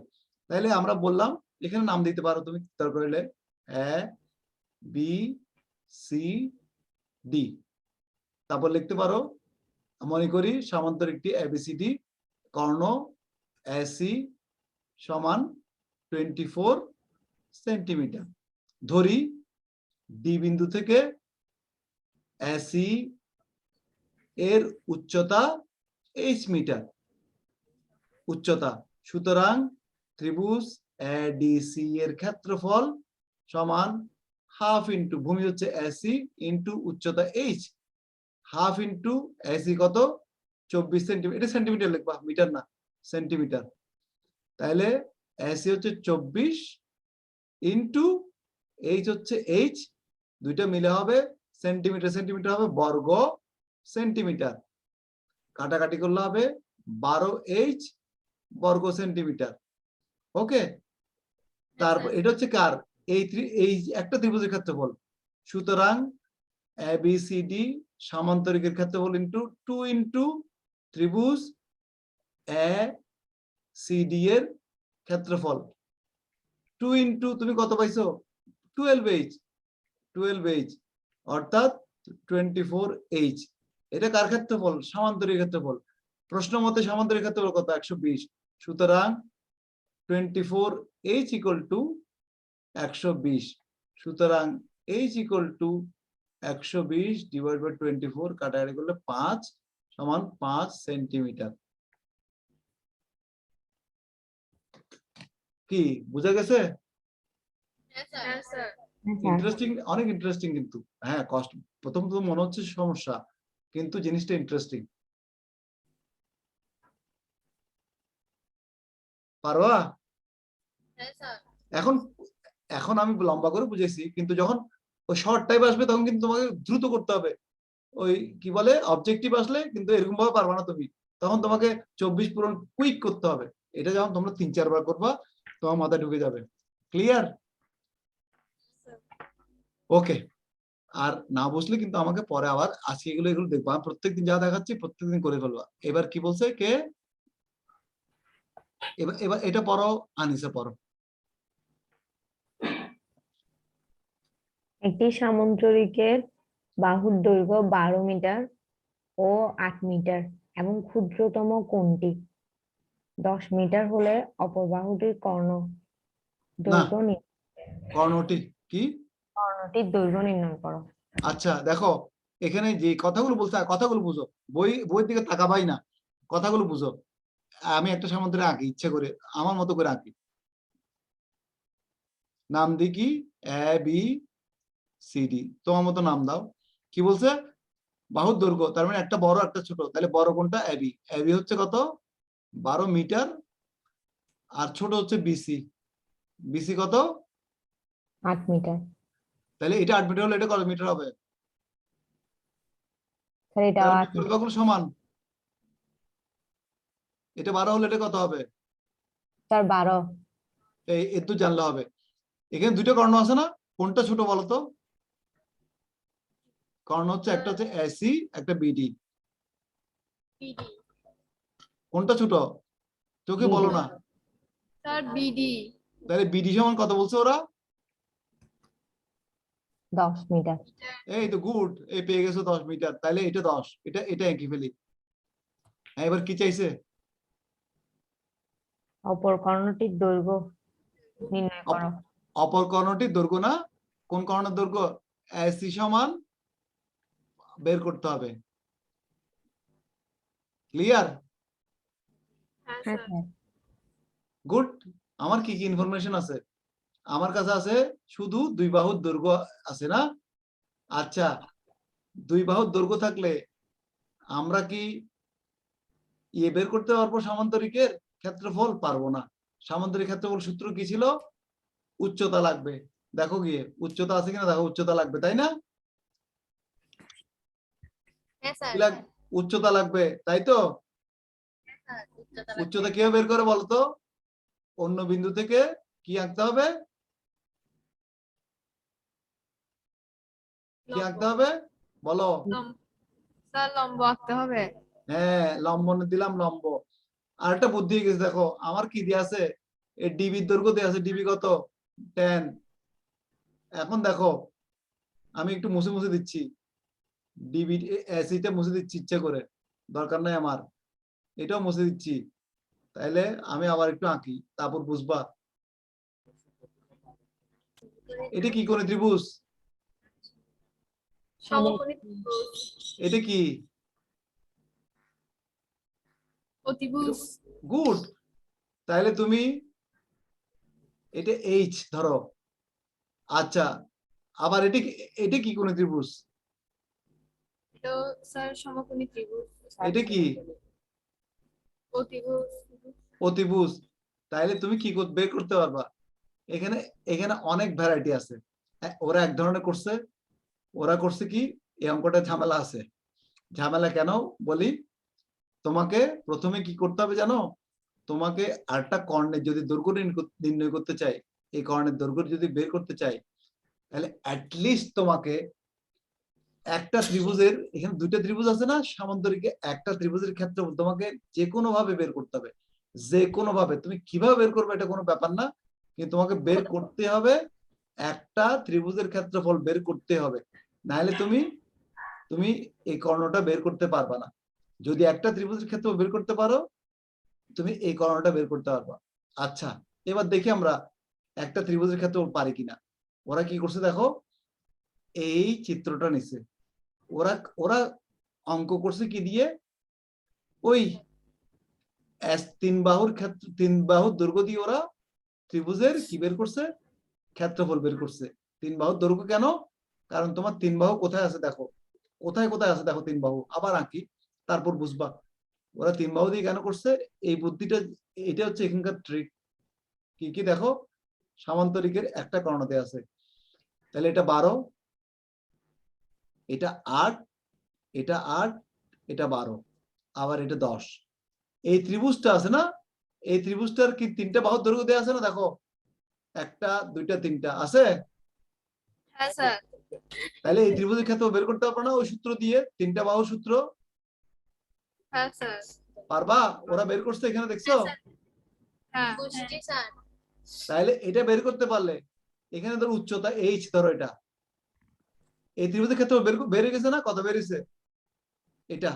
তাহলে আমরা বললাম, এখানে নাম দিতে পারো তুমি দরকার হলে, এ বি সি ডি, তারপর লিখতে পারো মনে করি সামান্তরিকটি এবিসিডি কর্ণ এসি সমান 24 সেন্টিমিটার। ধরি ডি বিন্দু থেকে এসি এর উচ্চতা এইচ মিটার উচ্চতা, সুতরাং ত্রিভুজ এডিসি এর ক্ষেত্রফল সমান হাফ ইন্টু ভূমি হচ্ছে এসি ইন্টু উচ্চতা এইচ, হাফ ইন্টু এসি কত 24 সেন্টিমিটার, এটা সেন্টিমিটার লিখবা মিটার না সেন্টিমিটার। তাহলে এসি হচ্ছে 24 ইন্টু এইচ হচ্ছে এইচ, দুইটা মিলে হবে সেন্টিমিটার সেন্টিমিটার হবে বর্গ সেন্টিমিটার, কাটাকাটি করলে হবে 12 এইচ বর্গ সেন্টিমিটার। ওকে, তারপর এটা হচ্ছে কার এই একটা ত্রিভুজের ক্ষেত্রফল, সুতরাং এবিসিডি সামান্তরিকের ক্ষেত্রফল ইন্টু 2 ইন্টু ত্রিভুজ এ সিডি এর ক্ষেত্রফল 2 ইন্টু তুমি কত পাইছো 12 এইচ, 12 এইচ অর্থাৎ 24 এইচ। এটা কার ক্ষেত্রফল? সামান্তরিক ক্ষেত্রফল। প্রশ্ন মতে সামান্তরিক ক্ষেত্রফল কত? 120। সুতরাং 24 এইচ ইকুয়াল টু 120। সুতরাং H equal to 120 divide by 24 কাটাকাটি করলে 5 সমান 5 সেন্টিমিটার। কি বুঝা গেছে? হ্যাঁ স্যার। ইন্টারেস্টিং, অনেক ইন্টারেস্টিং কিন্তু। হ্যাঁ, কষ্ট প্রথম তো মনে হচ্ছে সমস্যা, কিন্তু জিনিসটা ইন্টারেস্টিং। পারবা? এখন এখন আমি লম্বা করে বুঝেছি, কিন্তু যখন ওই শর্ট টাইপ আসবে তখন কিন্তু তোমাকে দ্রুত করতে হবে। ওই কি বলে অবজেক্টিভ আসলে কিন্তু এরকম ভাবে পারবা না তুমি, তখন তোমাকে 24 পূরণ কুইক করতে হবে। এটা যখন তোমরা 3-4 বার করবা তোমার মাথায় ঢুকে যাবে। ক্লিয়ার? ওকে, আর না বুঝলে কিন্তু আমাকে পরে আবার আজকে এগুলো দেখবো, আমি প্রত্যেকদিন যা দেখাচ্ছি প্রত্যেকদিন করে ফেলবা। এবার কি বলছে কে? এবার এবার এটা পড়ো, আনিসা পড়ো। একটি সামান্তরিকের বাহুর দৈর্ঘ্য 12 মিটার ও 8 মিটার এবং ক্ষুদ্রতম কোণটি 10 মিটার হলে অপর বাহুটির দৈর্ঘ্য কর্ণটি কি? কর্ণটির দৈর্ঘ্য নির্ণয় করো। আচ্ছা দেখো, এখানে যে কথাগুলো বলছে কথাগুলো বুঝো, বইয়ের দিকে তাকাবাই না, কথাগুলো বুঝো। আমি একটা সামান্তরিক আঁকি, ইচ্ছে করে আমার মতো করে আঁকি। নাম দিই কি? A B C D. তোমার মতো নাম দাও। কি বলছে? বাহুর দৈর্ঘ্য, তার মানে একটা বড় একটা ছোট, তাহলে বড় কোনটা? এবি। এবি হচ্ছে কত? 12 মিটার, আর ছোট হচ্ছে বিসি। বিসি কত? 8 মিটার। তাহলে এটা 8 মিটার হলে এটা কত মিটার হবে? স্যার এটা তাহলে 8 মিটার। দৈর্ঘ্যগুলো সমান। এটা 12 হলে এটা কত হবে? স্যার 12। এই এত জানলে হবে। এখানে দুটো কর্ণ আছে না, কোনটা ছোট বলো তো? কর্ণ হচ্ছে একটা হচ্ছে এসি, একটা বিডি। বিডি। কোনটা ছোট? চোখে বলো না। Sir BD. তাহলে বিডি সমান কত বলছে ওরা? 10 মিটার। এই তো গুড, এই পেয়ে গেছো 10 মিটার। তাহলে এটা 10, এটা এঁকে ফেলি। হ্যাঁ, এবার কি চাইছে? অপর কর্ণটির দৈর্ঘ্য নির্ণয় করো। অপর কর্ণটির দৈর্ঘ্য না, কোন কর্ণের দৈর্ঘ্য? এসি সমান বের করতে হবে। ক্লিয়ার? হ্যাঁ হ্যাঁ স্যার। স্যার। গুড। আমার কি কি ইনফরমেশন আছে? আমার কাছে আছে শুধু দুই বাহুর দৈর্ঘ্য আছে না? আচ্ছা, দুই বাহুর দৈর্ঘ্য থাকলে আমরা কি বের করতে পারবো সামান্তরিকের ক্ষেত্রফল? পারবো না। সামান্তরিক ক্ষেত্রফল সূত্র কি ছিল? উচ্চতা লাগবে। দেখো গিয়ে উচ্চতা আছে কিনা দেখো, উচ্চতা লাগবে তাই না? উচ্চতা লাগবে তাই তো? উচ্চতা কিভাবে বের করে বলতো? অন্য বিন্দু থেকে কি আঁকতে হবে? কি আঁকতে হবে বলো? স্যার লম্ব আঁকতে হবে। হ্যাঁ, লম্ব দিলাম, লম্ব। আর একটা বুদ্ধি গেছে, দেখো আমার কি দিয়ে আছে, এই ডিবি দৈর্ঘ্য দিয়ে আছে। ডিবি কত? 10। এখন দেখো আমি একটু মুছে মুছে দিচ্ছি, ডিবি এসিটা মুছে দিচ্ছি ইচ্ছে করে। দরকার নাই আমার, এটাও মুছে দিচ্ছি। তাইলে আমি আবার একটু আঁকি, তারপর বুঝবা। এটা কি কোন ত্রিভুজ? সমকোণী ত্রিভুজ, এটা কি? অতিভুজ, গুড। তাহলে তুমি এটা এইচ ধরো। আচ্ছা, আবার এটা কি কোন ত্রিভুজ? এটা স্যার সমকোণী ত্রিভুজ, এটা কি? অতিভুজ, অতিভুজ। তাইলে তুমি কি বের করতে পারবা? এখানে এখানে অনেক ভ্যারাইটি আছে। ওরা এক ধরনের করছে, ওরা করছে কি, এই অঙ্কটা ঝামেলা আছে। ঝামেলা কেন বলি, তোমাকে প্রথমে কি করতে হবে জানো? তোমাকে আরেকটা কর্ণের যদি দৈর্ঘ্য নির্ণয় করতে চাই, এই কর্ণের দৈর্ঘ্য যদি বের করতে চাই, তাহলে অ্যাটলিস্ট তোমাকে একটা ত্রিভুজের, এখানে দুইটা ত্রিভুজ আছে না সামান্তরিকে, একটা ত্রিভুজের ক্ষেত্রে তোমাকে যে কোনো ভাবে বের করতে হবে। যে কোনো ভাবে, তুমি কিভাবে বের করবে এটা কোনো ব্যাপার না, কিন্তু তোমাকে বের করতে হবে, একটা ত্রিভুজের ক্ষেত্রফল বের করতে হবে, নাহলে তুমি তুমি এই কর্ণটা বের করতে পারবা না। যদি একটা ত্রিভুজের ক্ষেত্রফল বের করতে পারো, তুমি এই কর্ণটা বের করতে পারবা। আচ্ছা, এবার দেখি আমরা একটা ত্রিভুজের ক্ষেত্রফল পারি কিনা। ওরা কি করছে দেখো, এই চিত্রটা নিছে, ওরা ওরা অঙ্ক করছে কি দিয়ে, ওই তিন বাহুর ক্ষেত্র, তিন বাহুর দৈর্ঘ্য দিয়ে ওরা ত্রিভুজের কি বের করছে, ক্ষেত্রফল বের করছে। তিন বাহুর দৈর্ঘ্য কেন? কারণ তোমার তিন বাহু কোথায় আছে দেখো, কোথায় কোথায় আছে দেখো তিন বাহু, আবার আঁকি তারপর বুঝবা। ওরা তিন বাহু দিয়ে কেন করছে, এই বুদ্ধিটা, এটা হচ্ছে এখানকার ট্রিক। কি কি দেখো, সামান্তরিকের একটা কর্ণ দেয়া আছে, তাহলে এটা 12, এটা 8, এটা 8, এটা 12, আবার এটা 10। এই ত্রিভুজটা আছে না, এই ত্রিভুজটার কি তিনটা বাহুর দৈর্ঘ্য দেয়া আছে না দেখো, একটা, দুইটা, তিনটা আছে। হ্যাঁ স্যার, তাহলে এই ত্রিভুজের ক্ষেত্রে বের করতে পারবো না ওই সূত্র দিয়ে, তিনটা বাহুর সূত্র? হ্যাঁ স্যার, পারবা? ওরা বের করছে এখানে দেখছো। হ্যাঁ বুঝছি স্যার। তাহলে এটা বের করতে পারলে, এখানে ধরো উচ্চতা এইচ ধরো, এটা এই ত্রিভুজের ক্ষেত্রে বের গেছে না, কত বেরিয়েছে, এটা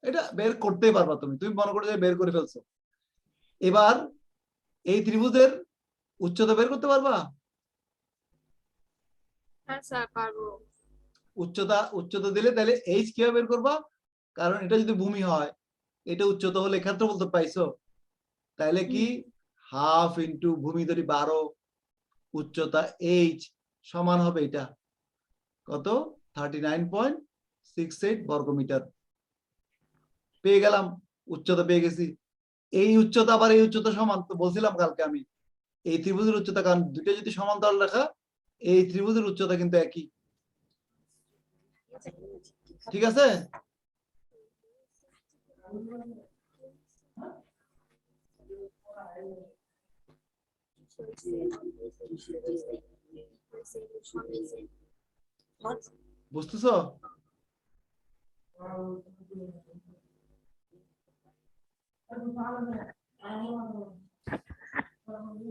এটা বের করতেই পারবা তুমি, তুমি মনে করো যে বের করে ফেলছো। এবার এই ত্রিভুজের উচ্চতা বের করতে পারবা? হ্যাঁ স্যার পারবো। উচ্চতা দিলে তাহলে এইচ কিভাবে বের করবা, কারণ এটা যদি ভূমি হয়, এটা উচ্চতা হলে ক্ষেত্রফল তো পাইছো, তাহলে কি হাফ ইন্টু ভূমি ধরি 12, উচ্চতা এইচ সমান হবে এটা কত, 39.68 বর্গমিটার। পেয়ে গেলাম, উচ্চতা পেয়ে গেছি। এই উচ্চতা আবার এই উচ্চতা সমান, তো বলছিলাম কালকে আমি, এই ত্রিভুজের উচ্চতা, কারণ দুটো যদি সমান্তরাল রেখা, এই ত্রিভুজের উচ্চতা কিন্তু একই। ঠিক আছে? বুঝতেছো?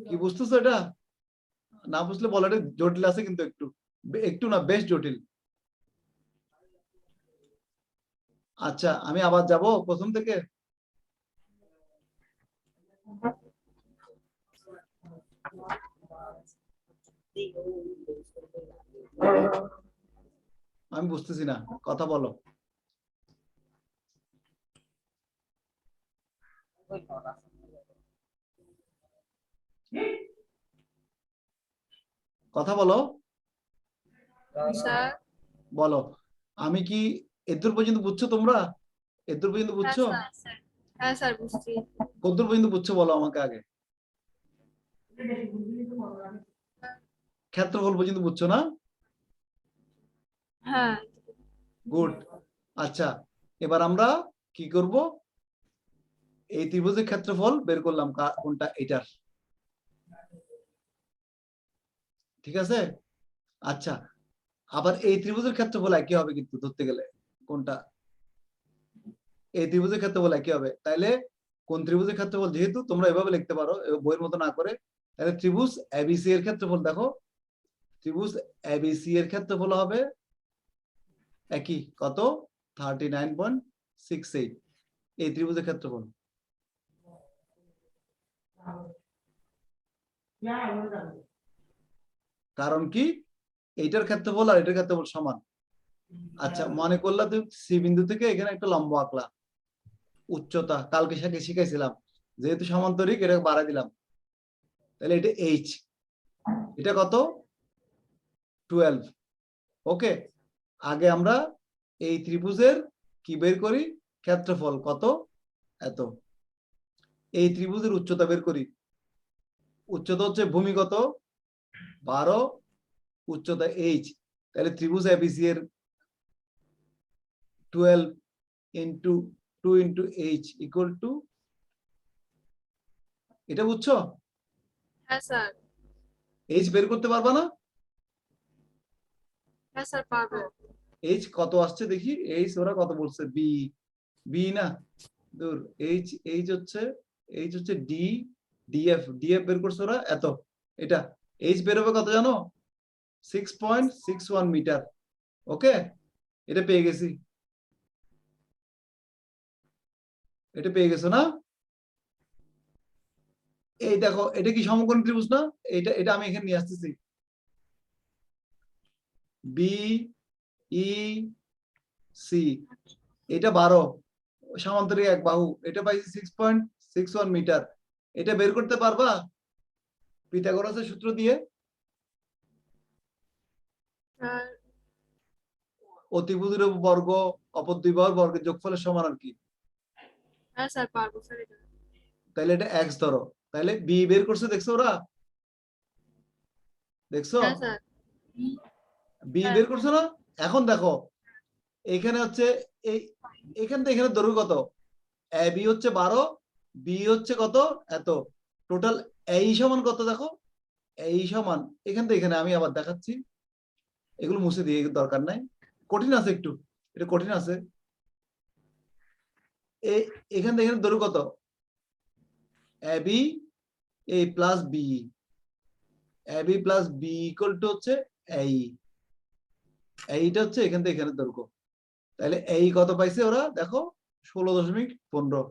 কি বুঝতেছো এটা? না বুঝলে বলো, এটা জটিল আছে কিন্তু, একটু একটু না, বেশ জটিল। আচ্ছা, আমি আবার যাব প্রথম থেকে। আমি বুঝতেছি না, কথা বলো। কথা বলো, স্যার, বলো। আমি কি এদূর পর্যন্ত বুঝছো তোমরা? এদূর পর্যন্ত হ্যাঁ বুঝছো? স্যার, হ্যাঁ স্যার বুঝছি। কতদূর পর্যন্ত বুঝছো বলো আমাকে আগে। ক্ষেত্রফল পর্যন্ত বুঝছো না? হ্যাঁ গুড। আচ্ছা, এবার আমরা কি করব, এই ত্রিভুজের ক্ষেত্রফল বের করলাম, কোনটা, এটার। ঠিক আছে? আচ্ছা, আবার এই ত্রিভুজের ক্ষেত্রফল একই হবে কিন্তু ধরতে গেলে, কোনটা, এই ত্রিভুজের ক্ষেত্রফল একই হবে। তাইলে কোন ত্রিভুজের ক্ষেত্রফল, যেহেতু তোমরা এভাবে লিখতে পারো বইয়ের মতো না করে, তাহলে ত্রিভুজ এবিসি এর ক্ষেত্রফল দেখো, ত্রিভুজ এবিসি এর ক্ষেত্রফল হবে একই, কত, 39.68। এই ত্রিভুজের ক্ষেত্রফল? কারণ কি এইটার ক্ষেত্রফল আর এটার ক্ষেত্রফল সমান। আচ্ছা মনে করলা তুমি সি বিন্দু থেকে এখানে একটা লম্ব আঁকলা, উচ্চতা কালকে শিখাইছিলাম, যেহেতু সমান্তরিক এটা বাড়াই দিলাম, তাহলে এটা এইচ, এটা কত 12। ওকে, আগে আমরা এই ত্রিভুজের কি বের করি, ক্ষেত্রফল কত, এত। এই ত্রিভুজের উচ্চতা বের করি, উচ্চতা হচ্ছে ভূমি কত 12, উচ্চতা এইচ, তাহলে ত্রিভুজ এবিসি এর 12 into 2 into H equal two, এটা বুঝছো? হ্যাঁ স্যার। এইচ বের করতে পারবা না? হ্যাঁ স্যার পারবো। এইচ কত আসছে দেখি, এইচ ওরা কত বলছে, বি, বি না দূর, এইচ এইচ হচ্ছে ডি, ডিএফ, ডিএফ বের করছে ওরা এত, এটা এইচ বের হবে কত জানো, 6.61 মিটার। ওকে, এটা পেয়ে গেছি, এটা পেয়ে গেছো না? এই দেখো এটা কি সমকোণী ত্রিভুজ না, এটা এটা আমি এখানে নিয়ে আসতেছি, বি ই সি, এটা 12, সমান্তরিক এক বাহু, এটা পাইছি 6.61 মিটার। এটা বের করতে পারবা পিথাগোরাসের সূত্র দিয়ে? স্যার অতিভুজের বর্গ অপর দুই বাহুর বর্গের যোগফলের সমান আর কি। হ্যাঁ স্যার পারবো স্যার এটা। তাহলে এটা এক্স ধরো, তাহলে বি বের করছে, দেখছো ওরা, দেখছো হ্যাঁ স্যার। বি হ্যাঁ। বের করছো না? এখন দেখো এখানে হচ্ছে এই, এখান থেকে এখানে দৈর্ঘ্য কত, এ বি হচ্ছে 12, বি হচ্ছে কত এত, টোটাল এই সমান কত দেখো, এই সমান এখান থেকে এখানে, আমি আবার দেখাচ্ছি, এগুলো মুছে দিয়ে দরকার নাই, কঠিন আছে একটু, এটা কঠিন আছে। এখান থেকে এখানে দৈর্ঘ্য কত, A B A plus B, A B plus B equal to হচ্ছে এই, এইটা হচ্ছে এখান থেকে এখানে দৈর্ঘ্য। তাহলে এই কত পাইছে ওরা দেখো, 16.15,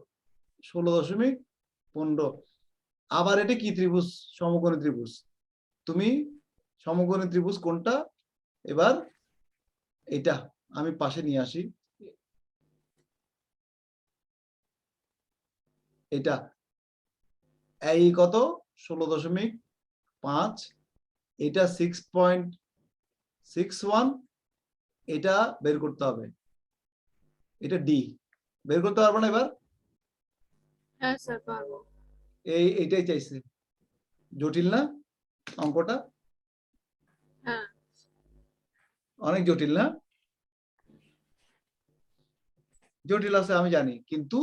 16.15। আবার এটা কি ত্রিভুজ, সমকোণী ত্রিভুজ। তুমি সমকোণী ত্রিভুজ কোনটা, এবার এটা আমি পাশে নিয়ে আসি, এটা এই কত 16.5, এটা 6.61, এটা বের করতে হবে, এটা ডি বের করতে পারবো না এবার? হ্যাঁ স্যার পারবো। এইটাই চাইছে, জটিল না অঙ্কটা, হ্যাঁ। অনেক জটিল না? জটিল আছে আমি জানি, কিন্তু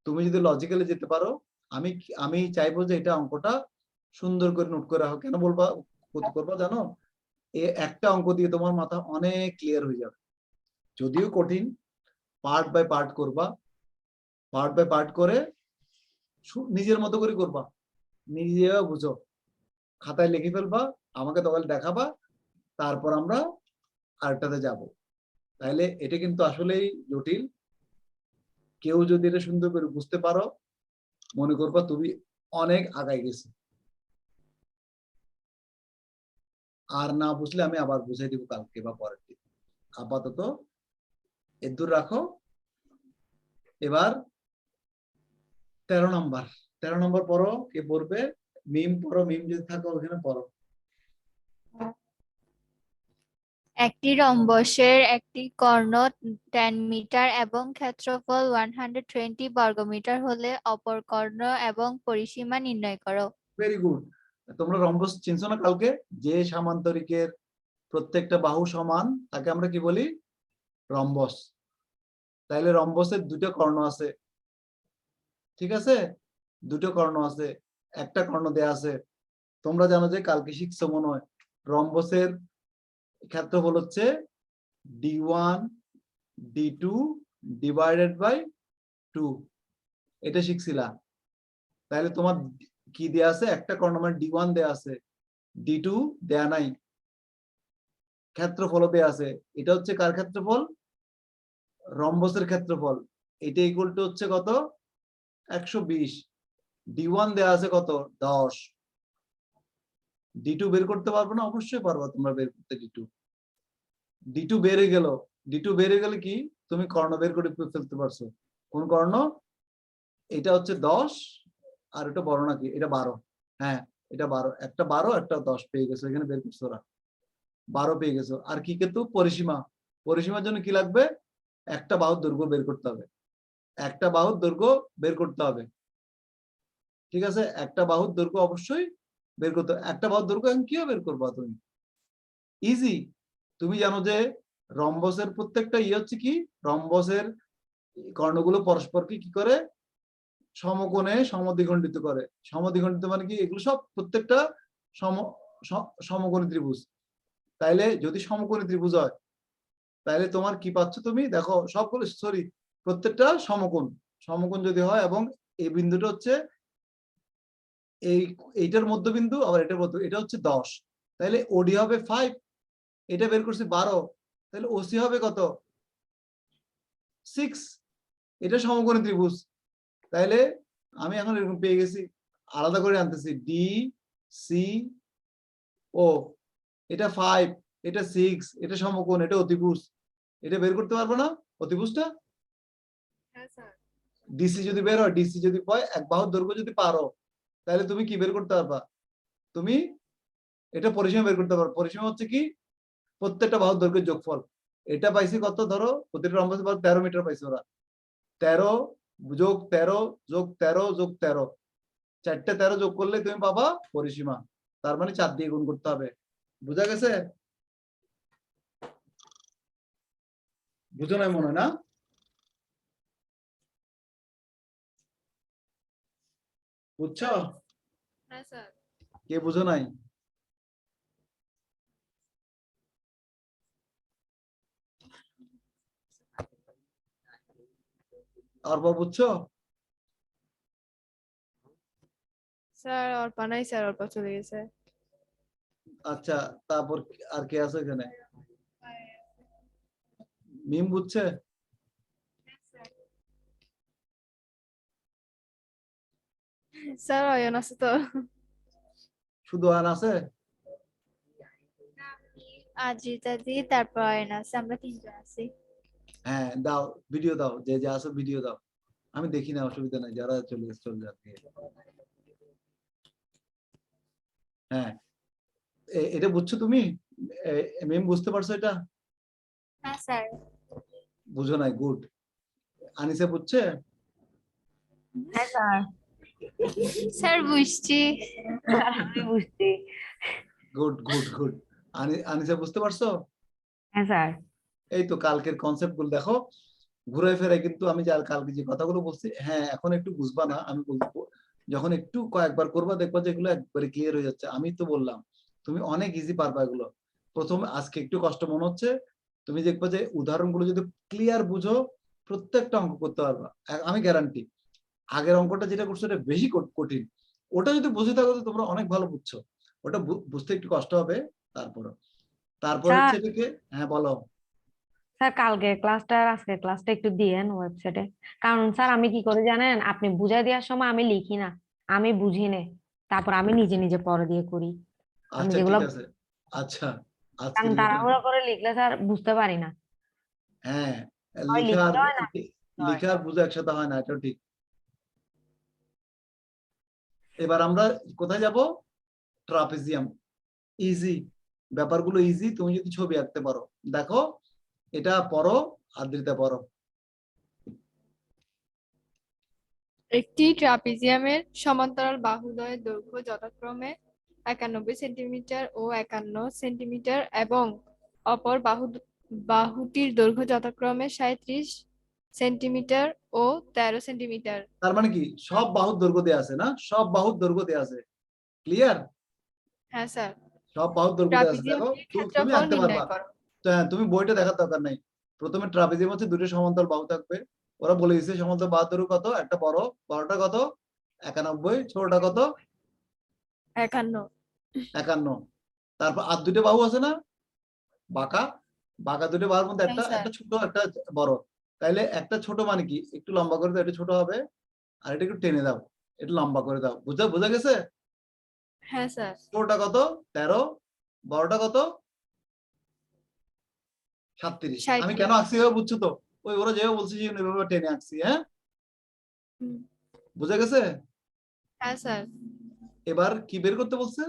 তুমি যদি লজিক্যালি যেতে পারো, আমি আমি চাইবো যে এটা অঙ্কটা সুন্দর করে নোট করে রাখো। কেন বলবা করবা জানো, একটা অঙ্ক দিয়ে তোমার মাথা অনেক ক্লিয়ার হয়ে যাবে। যদিও কঠিন, পার্ট বাই পার্ট করবা, পার্ট বাই পার্ট করে নিজের মতো করে করবা, নিজেও বুঝো, খাতায় লিখে ফেলবা, আমাকে তখন দেখাবা, তারপর আমরা আরেকটাতে যাব। তাহলে এটা কিন্তু আসলেই জটিল, কেউ যদি এটা সুন্দর করে বুঝতে পারো, মনে করবা তুমি অনেক আগায় গেছে। আর না বুঝলে আমি আবার বুঝাই দিব কালকে বা পরের দিন। আপাতত এদূর রাখো। এবার 13 নম্বর পড়ো, কে পড়বে? মিম পড়ো, মিম যদি থাকো ওখানে পড়ো। একটি রম্বসের একটি কর্ণ 10 মিটার এবং ক্ষেত্রফল 120 বর্গমিটার হলে অপর কর্ণ এবং পরিসীমা নির্ণয় করো। Very good. তোমরা রম্বস চিনছো না কালকে, যে সামান্তরিকের প্রত্যেকটা বাহু সমান তাকে আমরা কি বলি, রম্বস। তাইলে রম্বসের দুটো কর্ণ আছে, ঠিক আছে, দুটো কর্ণ আছে, একটা কর্ণ দেয়া আছে। তোমরা জানো যে কালকে শিখছো মনে হয়, রম্বসের ক্ষেত্রফল হচ্ছে d1 d2 ডিভাইডেড বাই 2, এটা শিখছিলা। তাহলে তোমার কি দেয়া আছে, একটা কর্ণ মানে d1 দেয়া আছে, d2 দেয়া নাই, ক্ষেত্রফল দেয়া আছে। এটা হচ্ছে কার ক্ষেত্রফল, রম্বসের ক্ষেত্রফল। এটা ইকুয়াল টু হচ্ছে কত 120, D1 দেয়া আছে কত 10, D2 বের করতে পারবো না? অবশ্যই পারবা তোমরা বের করতে। D2 বেড়ে গেল, D2 বেড়ে গেলে কি তুমি কর্ণ বের করে ফেলতে পারছো। কোন কর্ণ? এটা হচ্ছে 10 আর এটা বড় নাকি? এটা 12। হ্যাঁ এটা 12, একটা 12 একটা 10 পেয়ে গেছো, এখানে বের করছো ওরা 12 পেয়ে গেছো। আর কি কিন্তু পরিসীমা, পরিসীমার জন্য কি লাগবে? একটা বাহুর দৈর্ঘ্য বের করতে হবে, একটা বাহুর দৈর্ঘ্য বের করতে হবে। ঠিক আছে, একটা বাহুর দৈর্ঘ্য অবশ্যই বের করতে হবে। একটা বাহুর দৈর্ঘ্য এখন কিভাবে বের করবা তুমি? ইজি। তুমি জানো যে রম্বসের প্রত্যেকটা হচ্ছে কি, রম্বসের কর্ণগুলো পরস্পরকে কি করে? সমকোণে সমদ্বিখণ্ডিত করে। সমদ্বিখণ্ডিত মানে কি? এগুলো সব প্রত্যেকটা সমকোণী ত্রিভুজ। তাইলে যদি সমকোণী ত্রিভুজ হয় তাহলে তোমার কি পাচ্ছ তুমি? দেখো সবগুলো সরি প্রত্যেকটা সমকোণ, সমকোণ যদি হয় এবং এই বিন্দুটা হচ্ছে এইটার মধ্যবিন্দু, আবার এটার মধ্য, এটা হচ্ছে 10, তাহলে ওডি হবে 5, এটা বের করছি 12, তাহলে ওসি হবে কত 6। এটা সমকোণী ত্রিভুজ। তাইলে আমি এখন এরকম পেয়ে গেছি, আলাদা করে আনতেছি ডি সি ও, এটা 5 এটা 6, এটা সমকোণ, এটা অতিভুজ। এটা বের করতে পারবো না অতিভুজটা? হ্যাঁ স্যার। ডিসি যদি বের হয়, ডিসি যদি হয় এক বাহুর দৈর্ঘ্য যদি পারো, তাহলে তুমি কি বের করতে পারবা? তুমি এটা পরিসীমা বের করতে পারো। পরিসীমা হচ্ছে কি? প্রত্যেকটা বাহুর দৈর্ঘ্যের যোগফল। এটা পাইছি কত? ধরো প্রতিটা রম্বসে 13 মিটার পাইছে ওরা। 13 যোগ 13 যোগ 13 যোগ 13, চারটে 13 যোগ করলে তুমি পাবা পরিসীমা। তার মানে 4 দিয়ে গুণ করতে হবে। বুঝা গেছে? বুঝো নাই মনে হয় না? বুঝছো? হ্যাঁ স্যার। কে বুঝো নাই? আর বুঝছো? স্যার অর্পা নাই স্যার, অর্পা চলে গেছে। আচ্ছা, তারপর আর কে আছে এখানে? মিম বুঝছে? স্যার অয়ন আছে তো। শুধু আন আছে? আজিতা দি, তারপর আয়ন আছে, আমরা 3জন আছি। হ্যাঁ দাও, ভিডিও দাও, যে যে আছে ভিডিও দাও। আমি দেখি না, অসুবিধা নাই, যারা চলে গেছে চলে যাক। হ্যাঁ এটা বুঝছো তুমি? মিম বুঝতে পারছো এটা? হ্যাঁ স্যার। বুঝো নাই? গুড। আনিসা বুঝছে? হ্যাঁ স্যার, স্যার বুঝছি। আমি বুঝছি। Good good good. আনিসা বুঝতে পারছো? হ্যাঁ স্যার। এই তো কালকের কনসেপ্ট গুলো দেখো, ঘুরে ফেরে কিন্তু আমি যার কালকে যে কথাগুলো বলছি, হ্যাঁ এখন একটু বুঝবা না, আমি বলবো যখন একটু কয়েকবার করবা দেখবা যে এগুলো একবারে ক্লিয়ার হয়ে যাচ্ছে। আমি তো বললাম তুমি অনেক ইজি পারবা এগুলো। প্রথমে আজকে একটু কষ্ট মনে হচ্ছে, তুমি দেখবা যে উদাহরণগুলো যদি ক্লিয়ার বুঝো প্রত্যেকটা অঙ্ক করতে পারবা, আমি গ্যারান্টি। আগের অঙ্কটা যেটা করছো এটা বেশি কঠিন, ওটা যদি বুঝে থাকো তো তোমরা অনেক ভালো বুঝছো। ওটা বুঝতে একটু কষ্ট হবে, তারপর স্যার, হচ্ছে এটাকে। হ্যাঁ বলো। স্যার কালকের ক্লাসটা আর আজকের ক্লাসটা একটু দিয়েন ওয়েবসাইটে। কারণ স্যার আমি কি করে জানেন, আপনি বুঝাই দেওয়ার সময় আমি লিখি না, আমি বুঝি নে, তারপর আমি নিজে নিজে পরে দিয়ে করি। আমি আচ্ছা যেগুলো, ঠিক আছে। আচ্ছা আজকে কারণ তাড়াহুড়ো করে লিখলে স্যার বুঝতে পারি না, হ্যাঁ হয় লিখার লিখতে হয় না বুঝতে হয়। লিখার বোঝা একসাথে হয় না, এটাও ঠিক। এবার আমরা কোথায় যাব? ট্রাপিজিয়াম। ইজি, ব্যাপারগুলো ইজি, তুমি যদি ছবি আঁকতে পারো। দেখো এটা পড়ো, আদ্রিতা পড়ো। একটি ট্রাপিজিয়ামের সমান্তরাল বাহুদ্বয়ের দৈর্ঘ্য যথাক্রমে 91 সেন্টিমিটার ও 51 সেন্টিমিটার এবং অপর বাহুটির দৈর্ঘ্য যথাক্রমে 37 সেন্টিমিটার ও 13 সেন্টিমিটার। তার মানে কি সব বাহুর দৈর্ঘ্য দেয়া আছে না? সব বাহুর দৈর্ঘ্য দেয়া আছে, ক্লিয়ার? হ্যাঁ স্যার। সব বাহুর দৈর্ঘ্য দেয়া আছে, দেখো ট্রাপিজিয়ামটির তুমি ক্ষেত্রফল আঁকতে পারবা। নির্ণয় করো। তো হ্যাঁ, তুমি বইটা দেখার দরকার নাই। প্রথমে ট্রাপিজিয়াম হচ্ছে দুটো সমান্তরাল বাহু থাকবে, ওরা বলে দিচ্ছে সমান্তরাল বাহুর দৈর্ঘ্য কত, একটা বড়, বড়টা কত 91, ছোটটা কত 51। 51। তারপর আর দুটো বাহু আছে না বাঁকা, বাঁকা দুটো বাহুর মধ্যে হ্যাঁ একটা স্যার। একটা ছোট একটা বড়, তাইলে একটা ছোট মানে কি, একটু লম্বা করে দাও, এটা ছোট হবে, আর এটা একটু টেনে দাও, একটু লম্বা করে দাও। বোঝা গেছে? হ্যাঁ স্যার। ছোটটা কত? 13, বড়টা কত? 37। আমি কেন 37। আঁকছি এভাবে বুঝছো তো? ওই ওরা যেভাবে বলছে যে এভাবে টেনে আঁকছি। হ্যাঁ, হুম। বুঝা গেছে? হ্যাঁ স্যার। এবার কি বের করতে বলছে?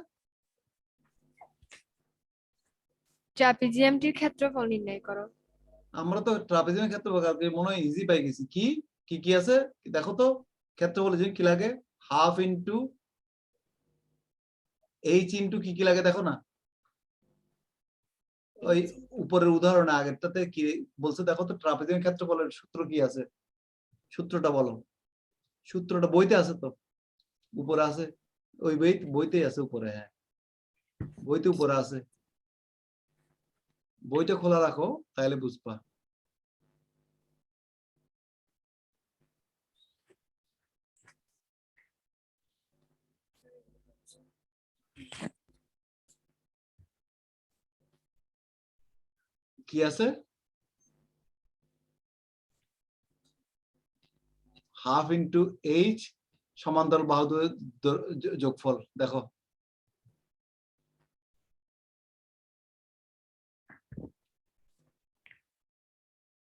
ট্রাপিজিয়ামটির ক্ষেত্রফল নির্ণয় করো। আমরা তো ট্রাপিজিয়ামের ক্ষেত্রে মনে হয় ইজি পাই গেছি। কি কি কি আছে দেখো তো, ক্ষেত্রফল যে কি লাগে, হাফ ইন্টু এইচ ইন্টু কি কি লাগে দেখো না। ওই উপরের উদাহরণে আগেরটাতে কি বলছে দেখো তো, ট্রাপিজিয়াম ক্ষেত্রফলের সূত্র কি আছে, সূত্রটা বলো। সূত্রটা বইতে আছে তো, উপরে আছে, ওই বইতেই আছে উপরে। হ্যাঁ, বইতে উপরে আছে, বইটা খোলা রাখো তাহলে বুঝবা। কি আছে? হাফ ইন্টু এইচ সমান্তরাল বাহু দ্বয়ের যোগফল দেখো।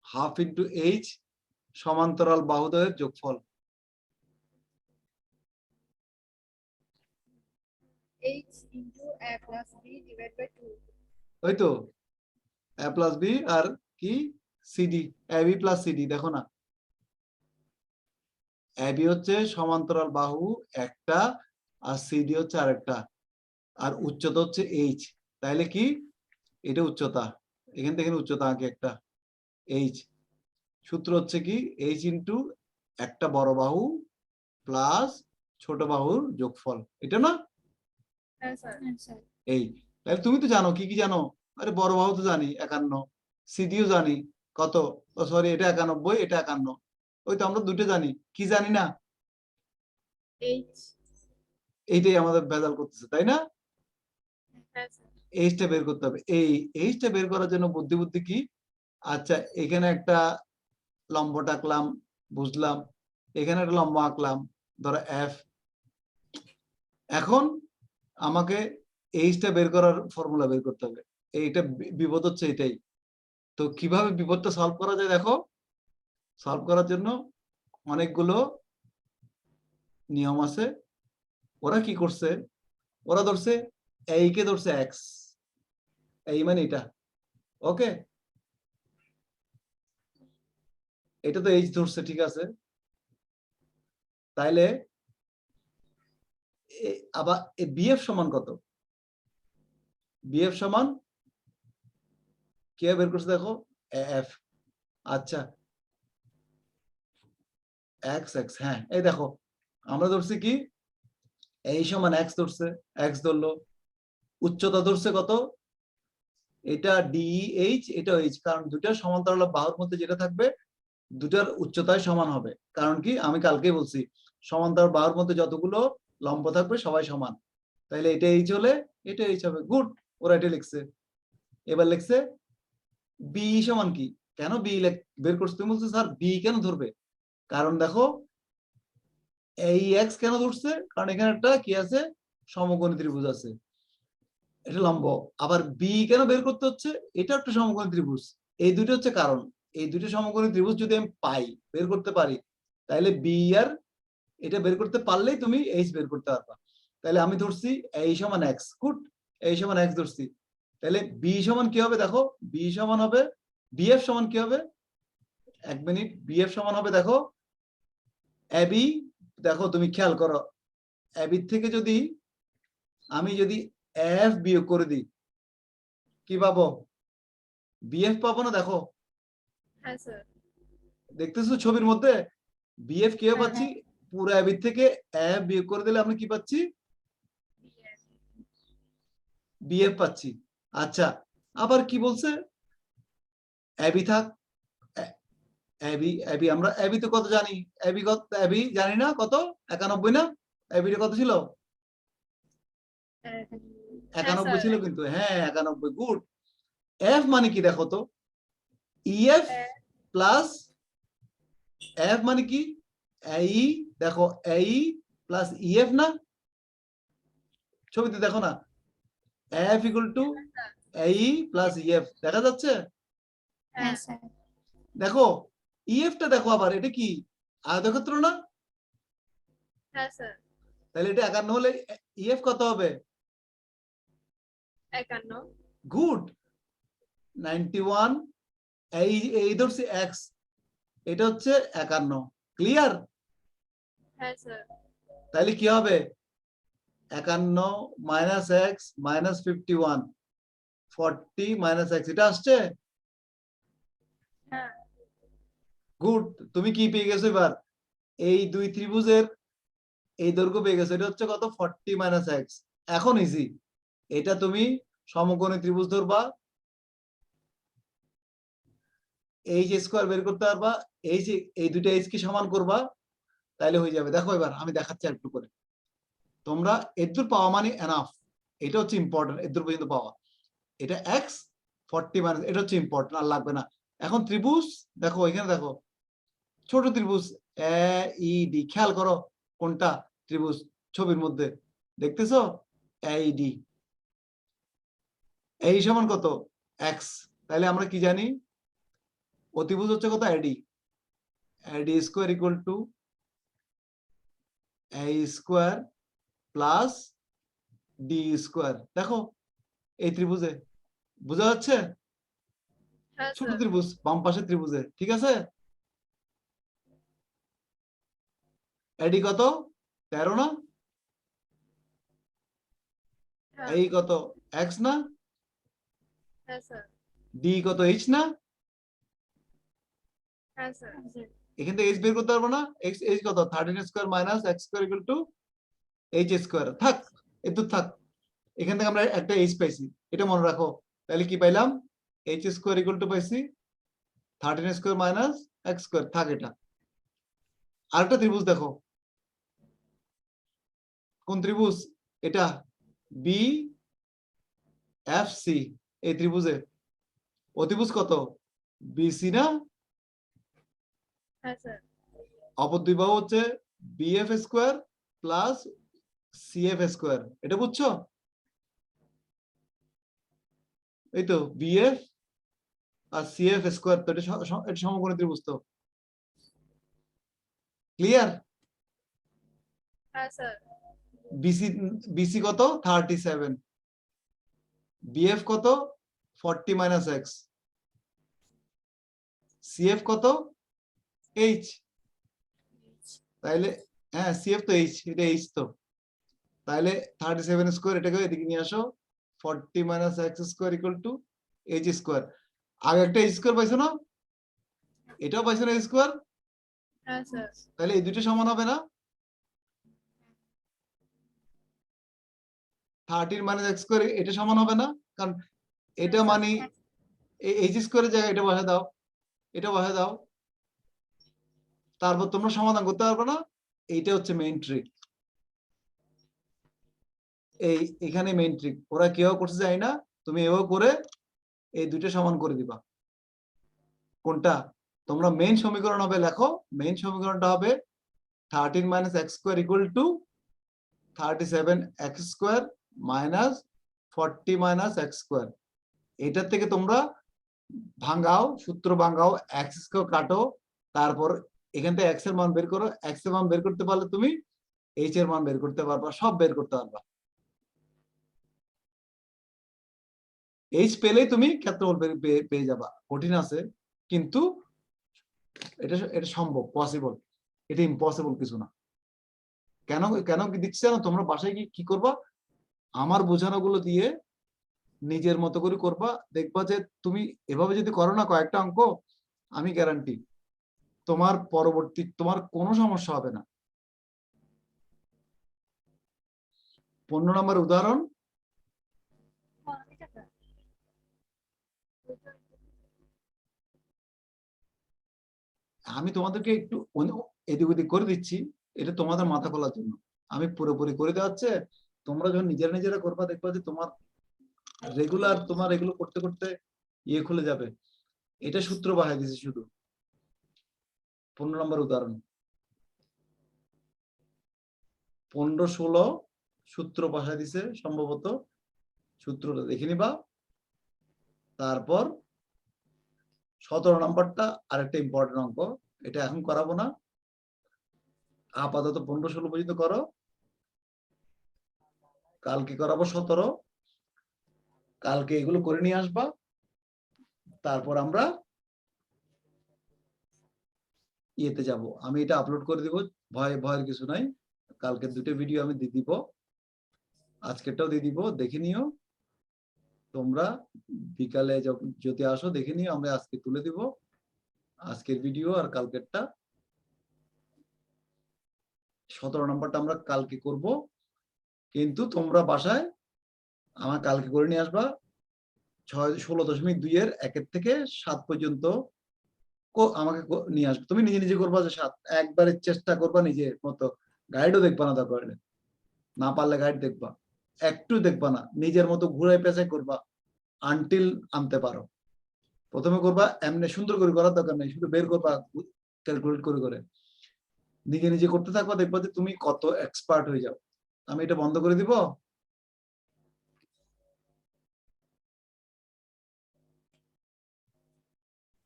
হাফ ইন্টু এইচ সমান্তরাল বাহুদ্বয়ের যোগফল। h into a plus b divided by 2। ওই তো a প্লাস বি আর কি সিডি, এ বি প্লাস সিডি। দেখো না, এ বি হচ্ছে সমান্তরাল বাহু একটা, আর সিডি হচ্ছে আরেকটা, আর উচ্চতা হচ্ছে এইচ। তাইলে কি এটা উচ্চতা, এখান থেকে উচ্চতা আঁকে একটা এইচ। সূত্র হচ্ছে কি এইচ ইন্টু একটা বড় বাহু প্লাস ছোট বাহুর যোগফল, এটা না? হ্যাঁ স্যার। এই তাহলে তুমি তো জানো কি কি জানো। আরে বড় বাহু তো জানি 51, সিডিও জানি কত, সরি এটা 91, এটা 51। ওই তো আমরা দুটো জানি, কি জানি না? h। এইটাই আমাদের ভেজাল করতেছে, তাই না? হ্যাঁ স্যার। এইচটা বের করতে হবে। এই এইচটা বের করার জন্য বুদ্ধি বুদ্ধি কি, আচ্ছা এখানে একটা লম্বটা আঁকলাম, বুঝলাম, এখানে একটা লম্ব আঁকলাম, ধরো এফ। এখন আমাকে এইচটা বের করার ফর্মুলা বের করতে হবে। এইটা বিপদ হচ্ছে এটাই। তো কিভাবে বিপদটা সলভ করা যায় দেখো। সলভ করার জন্য অনেকগুলো নিয়ম আছে। ওরা কি করছে, ওরা ধরছে এই কে ধরছে এক্স, এই মানে এটা, ওকে, এটা তো এইচ ধরছে, ঠিক আছে। তাইলে আবার বিএফ সমান কত, বিএফ সমান কে বের করছে দেখো, এফ। আচ্ছা এক্স এক্স, হ্যাঁ এই দেখো আমরা ধরছি কি এই সমান এক্স ধরছে, এক্স ধরলো, উচ্চতা ধরছে কত, এটা ডিএইচ, এটা এইচ, কারণ দুটার সমান্তরাল বাহুর মধ্যে যেটা থাকবে দুটার উচ্চতায় সমান হবে। কারণ কি আমি কালকেই বলছি সমান্তরাল বাহুর মধ্যে যতগুলো লম্ব থাকবে সবাই সমান। তাহলে এটা এইচ হলে এটা এইচ হবে। গুড, ওরা এটা লিখছে। এবার লিখছে বি সমান কি, কেন বি বের করছে, তুমি বলছো স্যার বি কেন ধরবে, কারণ দেখো এই এক্স কেন ধরছে, কারণ এখানে একটা কি আছে, সমকোণী ত্রিভুজ আছে, এটা লম্ব। আবার বি কেন বের করতে হচ্ছে, এটা একটা সমকোণী ত্রিভুজ। এই দুটো হচ্ছে কারণ। এই দুটো সমকোণী ত্রিভুজ যদি আমি পাই, বের করতে পারি, তাহলে বি আর এটা বের করতে পারলেই তুমি এইচ বের করতে পারবা। তাহলে আমি ধরছি এই সমান এক্স, গুড, এই সমান এক্স ধরছি। তাহলে বি সমান কি হবে দেখো, বি সমান হবে, বিএফ সমান কি হবে, এক মিনিট, বিএফ সমান হবে দেখো এবি, দেখো তুমি খেয়াল করো, এবি থেকে যদি আমি যদি এফ বিয়োগ করে দিই কি পাবো, বিএফ পাবো না? দেখো হ্যাঁ স্যার। দেখতেছো ছবির মধ্যে বিএফ কি হ্যাঁ, পাচ্ছি, পুরো এবি থেকে এফ বিয়োগ করে দিলে আমরা কি পাচ্ছি, বিএফ পাচ্ছি। আচ্ছা আবার কি বলছে, এবি থাক, এবি এবি আমরা এবি তো কত জানি, এবি কত, এবি জানি না কত, 91 না, এবি কত ছিল, হ্যাঁ 91 স্যার। ছিল কিন্তু, হ্যাঁ 91। গুড, এফ মানে কি দেখো তো, ইএফ প্লাস এফ মানে কি, এই দেখো এই প্লাস ইএফ না, ছবিতে দেখো না, এফ ইকুয়াল টু এই প্লাস ইএফ, দেখা যাচ্ছে? হ্যাঁ স্যার। দেখো ইএফটা দেখো, আবার এটা কি আয়তক্ষেত্র না? হ্যাঁ স্যার। তাহলে এটা 51 হলে ইএফ কত হবে? 51। গুড। 91, এই ধরছি এক্স, এটা হচ্ছে 51, ক্লিয়ার? হ্যাঁ স্যার। তাহলে কি হবে? 51 minus x minus 51, 40 minus x, এটা আসছে? হ্যাঁ। গুড। তুমি কি পেয়ে গেছো এবার? এই দুই ত্রিভুজের এই দৈর্ঘ্য পেয়ে গেছো, এটা হচ্ছে কত? 40 মাইনাস এক্স। এখন ইজি, এটা তুমি সমকোণী ত্রিভুজ ধরবা, এইচ স্কোয়ার বের করতে পারবা, এই দুইটা এইচ কি সমান করবা, তাইলে হয়ে যাবে। দেখো এবার আমি দেখাচ্ছি একটু করে, তোমরা এদূর পাওয়া মানে এনাফ, এটা হচ্ছে ইম্পর্টেন্ট, এদূর পর্যন্ত পাওয়া। এটা এক্স 40 মাইনাস, এটা হচ্ছে ইম্পর্টেন্ট, আর লাগবে না। এখন ত্রিভুজ দেখো, এখানে দেখো ছোট ত্রিভুজ এ ই ডি, খেয়াল করো কোনটা ত্রিভুজ ছবির মধ্যে দেখতেছো? এইডি, এই সমান কত? এক্স। তাহলে আমরা কি জানি? অতিভুজ হচ্ছে কত? AD, AD square equal to A square plus D square. দেখো এই ত্রিভুজে বোঝা যাচ্ছে? হ্যাঁ ছোট স্যার। ত্রিভুজ বাম পাশের ত্রিভুজে, ঠিক আছে? এডি কত? 13 না? হ্যাঁ। এই কত? এক্স না? হ্যাঁ স্যার। ডি কত? এইচ না? হ্যাঁ স্যার। এখান থেকে এইচ বের করতে পারবো না? এক্স এইচ কত? 13 square minus x square equal two H square. থাক, এত থাক। এখান থেকে আমরা একটা এইচ পাইছি, এটা মনে রাখো। তাহলে কি পাইলাম? এইচ স্কোয়ার ইকুয়াল টু পাইছি 13 স্কোয়ার মাইনাস এক্স স্কোয়ার। থাক এটা। আরেকটা ত্রিভুজ দেখো, কোন ত্রিভুজ এটা? বি এফ সি, এই ত্রিভুজে অতিভুজ কত? বিসি না? হ্যাঁ স্যার। অপর দুই বাহু হচ্ছে BF square plus CF square, এটা বুঝছো? এই তো বিএফ আর সিএফ স্কোয়ার, তো এটা সমকোণী ত্রিভুজ, তো ক্লিয়ার? হ্যাঁ স্যার। বিসি, বিসি কত? 37, বিএফ কত? 40 মাইনাস এক্স, সিএফ কত? এইচ। তাইলে হ্যাঁ সিএফ তো এইচ, এটা এইচ তো। তাহলে 37 স্কোয়ার, এটাকে এদিকে নিয়ে আসো, 40 minus x square equal two H square. আগে একটা এইচ স্কোয়ার পাইছো না? এটাও পাইছো না এইচ স্কোয়ার? হ্যাঁ স্যার। তাহলে এই দুটো সমান হবে না? 13 মাইনাস এক্স স্কোয়ার এটা সমান হবে না, কারণ এটা মানে এইচ স্কোয়ারের জায়গায় এটা বসে দাও, এটা বসে দাও, তারপর তোমরা সমাধান করতে পারবে না। এইটা হচ্ছে মেইন ট্রিক, এখানে মেইন ট্রিক। ওরা কেউ করতে যায় না, তুমি এও করে এই দুটো সমান করে দিবা। কোনটা? তোমরা মেইন সমীকরণ হবে, লেখো মেইন সমীকরণটা হবে 13 minus x square equal two 37 x square minus 40 minus x square. এটার থেকে তোমরা ভাঙাও, সূত্র ভাঙাও, এক্স স্কোয়ার কাটো, তারপর এখান থেকে এক্স এর মান বের করো। এক্স এর মান বের করতে পারলে তুমি এইচ এর মান বের করতে পারবা, সব বের করতে পারবা। এইচ পেলেই তুমি ক্ষেত্রফল পেয়ে যাবা। কঠিন আছে, কিন্তু এটা এটা সম্ভব, পসিবল, এটা ইম্পসিবল কিছু না। কেন কেন কি দিচ্ছে না? তোমরা বাসায় কি করবা? আমার বোঝানো গুলো দিয়ে নিজের মতো করে করবা, দেখবা যে তুমি এভাবে যদি করো না কয়েকটা অঙ্ক, আমি গ্যারান্টি তোমার পরবর্তী তোমার কোনো সমস্যা হবে না। 15 নম্বর উদাহরণ, আমি তোমাদেরকে একটু এদিক ওদিক করে দিচ্ছি, এটা তোমাদের মাথা খোলার জন্য। আমি পুরোপুরি করে দেওয়াচ্ছে, তোমরা যখন নিজেরা নিজেরা করবা, দেখবা যে তোমার রেগুলার তোমার এগুলো করতে করতে ইয়ে খুলে যাবে। এটা সূত্র বাহাই দিয়েছি শুধু। 15 নম্বর উদাহরণ 15-16 সূত্র বসায় দিছে সম্ভবত, সূত্রটা দেখে নিবা। তারপর 17 নম্বরটা আরেকটা ইম্পর্টেন্ট অঙ্ক, এটা এখন করাবো না, আপাতত 15-16 পর্যন্ত করো, কালকে করাবো 17, কালকে এগুলো করে নিয়ে আসবা। তারপর আমরা ইয়েতে যাব, আমি এটা আপলোড করে দিব, ভয়ের কিছু নাই। কালকে দুটো ভিডিও আমি দিয়ে দিব, আজকেরটাও দিয়ে দিব, দেখে নিও তোমরা। বিকালে যদি আসো দেখে নিও, আমরা আজকে তুলে দিব আজকের ভিডিও আর কালকেরটা। 17 নম্বরটা আমরা কালকে করব, কিন্তু তোমরা বাসায় আমার কালকে করে নিয়ে আসবা 16.2 এর 1 থেকে 7 পর্যন্ত আমাকে নিয়ে আসবে। তুমি নিজে নিজে করবা যে 7, একবারে চেষ্টা করবা নিজের মতো, গাইডও দেখবা না, দরকার হলে না পারলে গাইড দেখবা, একটু দেখবা না, নিজের মতো ঘুরাই পেঁচাই করবা আনটিল আনতে পারো। প্রথমে করবা এমনি সুন্দর করে করার দরকার নেই, শুধু বের করবা ক্যালকুলেট করে করে, নিজে নিজে করতে থাকবা, দেখবা যে তুমি কত এক্সপার্ট হয়ে যাও। আমি এটা বন্ধ করে দিব,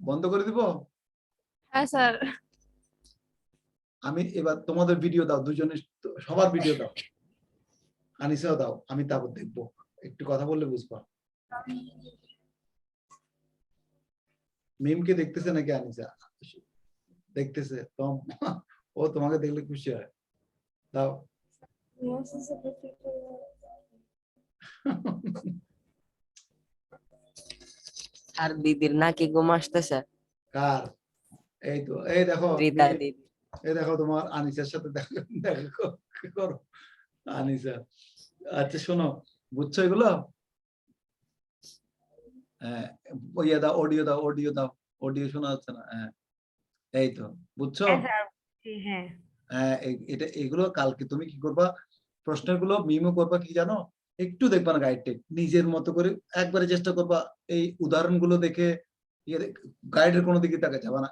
বন্ধ করে দিব। হ্যাঁ স্যার। আমি এবার তোমাদের ভিডিও দাও, দুজনের সবার ভিডিও দাও, আনিসাও দাও, আমি তারপর দেখবো, একটু কথা বললে বুঝবা। মিমকে দেখতেছে নাকি আনিসা? দেখতেছে তো, ও তোমাকে দেখলে খুশি হয়, দাও। আর দিদির নাকি ঘুম আসতেছে? কার? এই তো, এই দেখো রীতা দিদি। এই দেখো তোমার আনিসার সাথে দেখো, দেখো করো আনিসা। আচ্ছা শোনো, বুঝছো এগুলো? হ্যাঁ, ইয়ে দাও, অডিও দাও, অডিও দাও, অডিও শোনা যাচ্ছে না। হ্যাঁ, এই তো, বুঝছো? হ্যাঁ স্যার, হ্যাঁ হ্যাঁ, এটা এগুলো কালকে তুমি কি করবা, প্রশ্নের গুলো মিমো করবা কি জানো, একটু দেখবা না গাইড টেক, নিজের মতো করে একবারে চেষ্টা করবা, এই উদাহরণগুলো দেখে গাইডের কোনো দিকে তাকে যাবা না,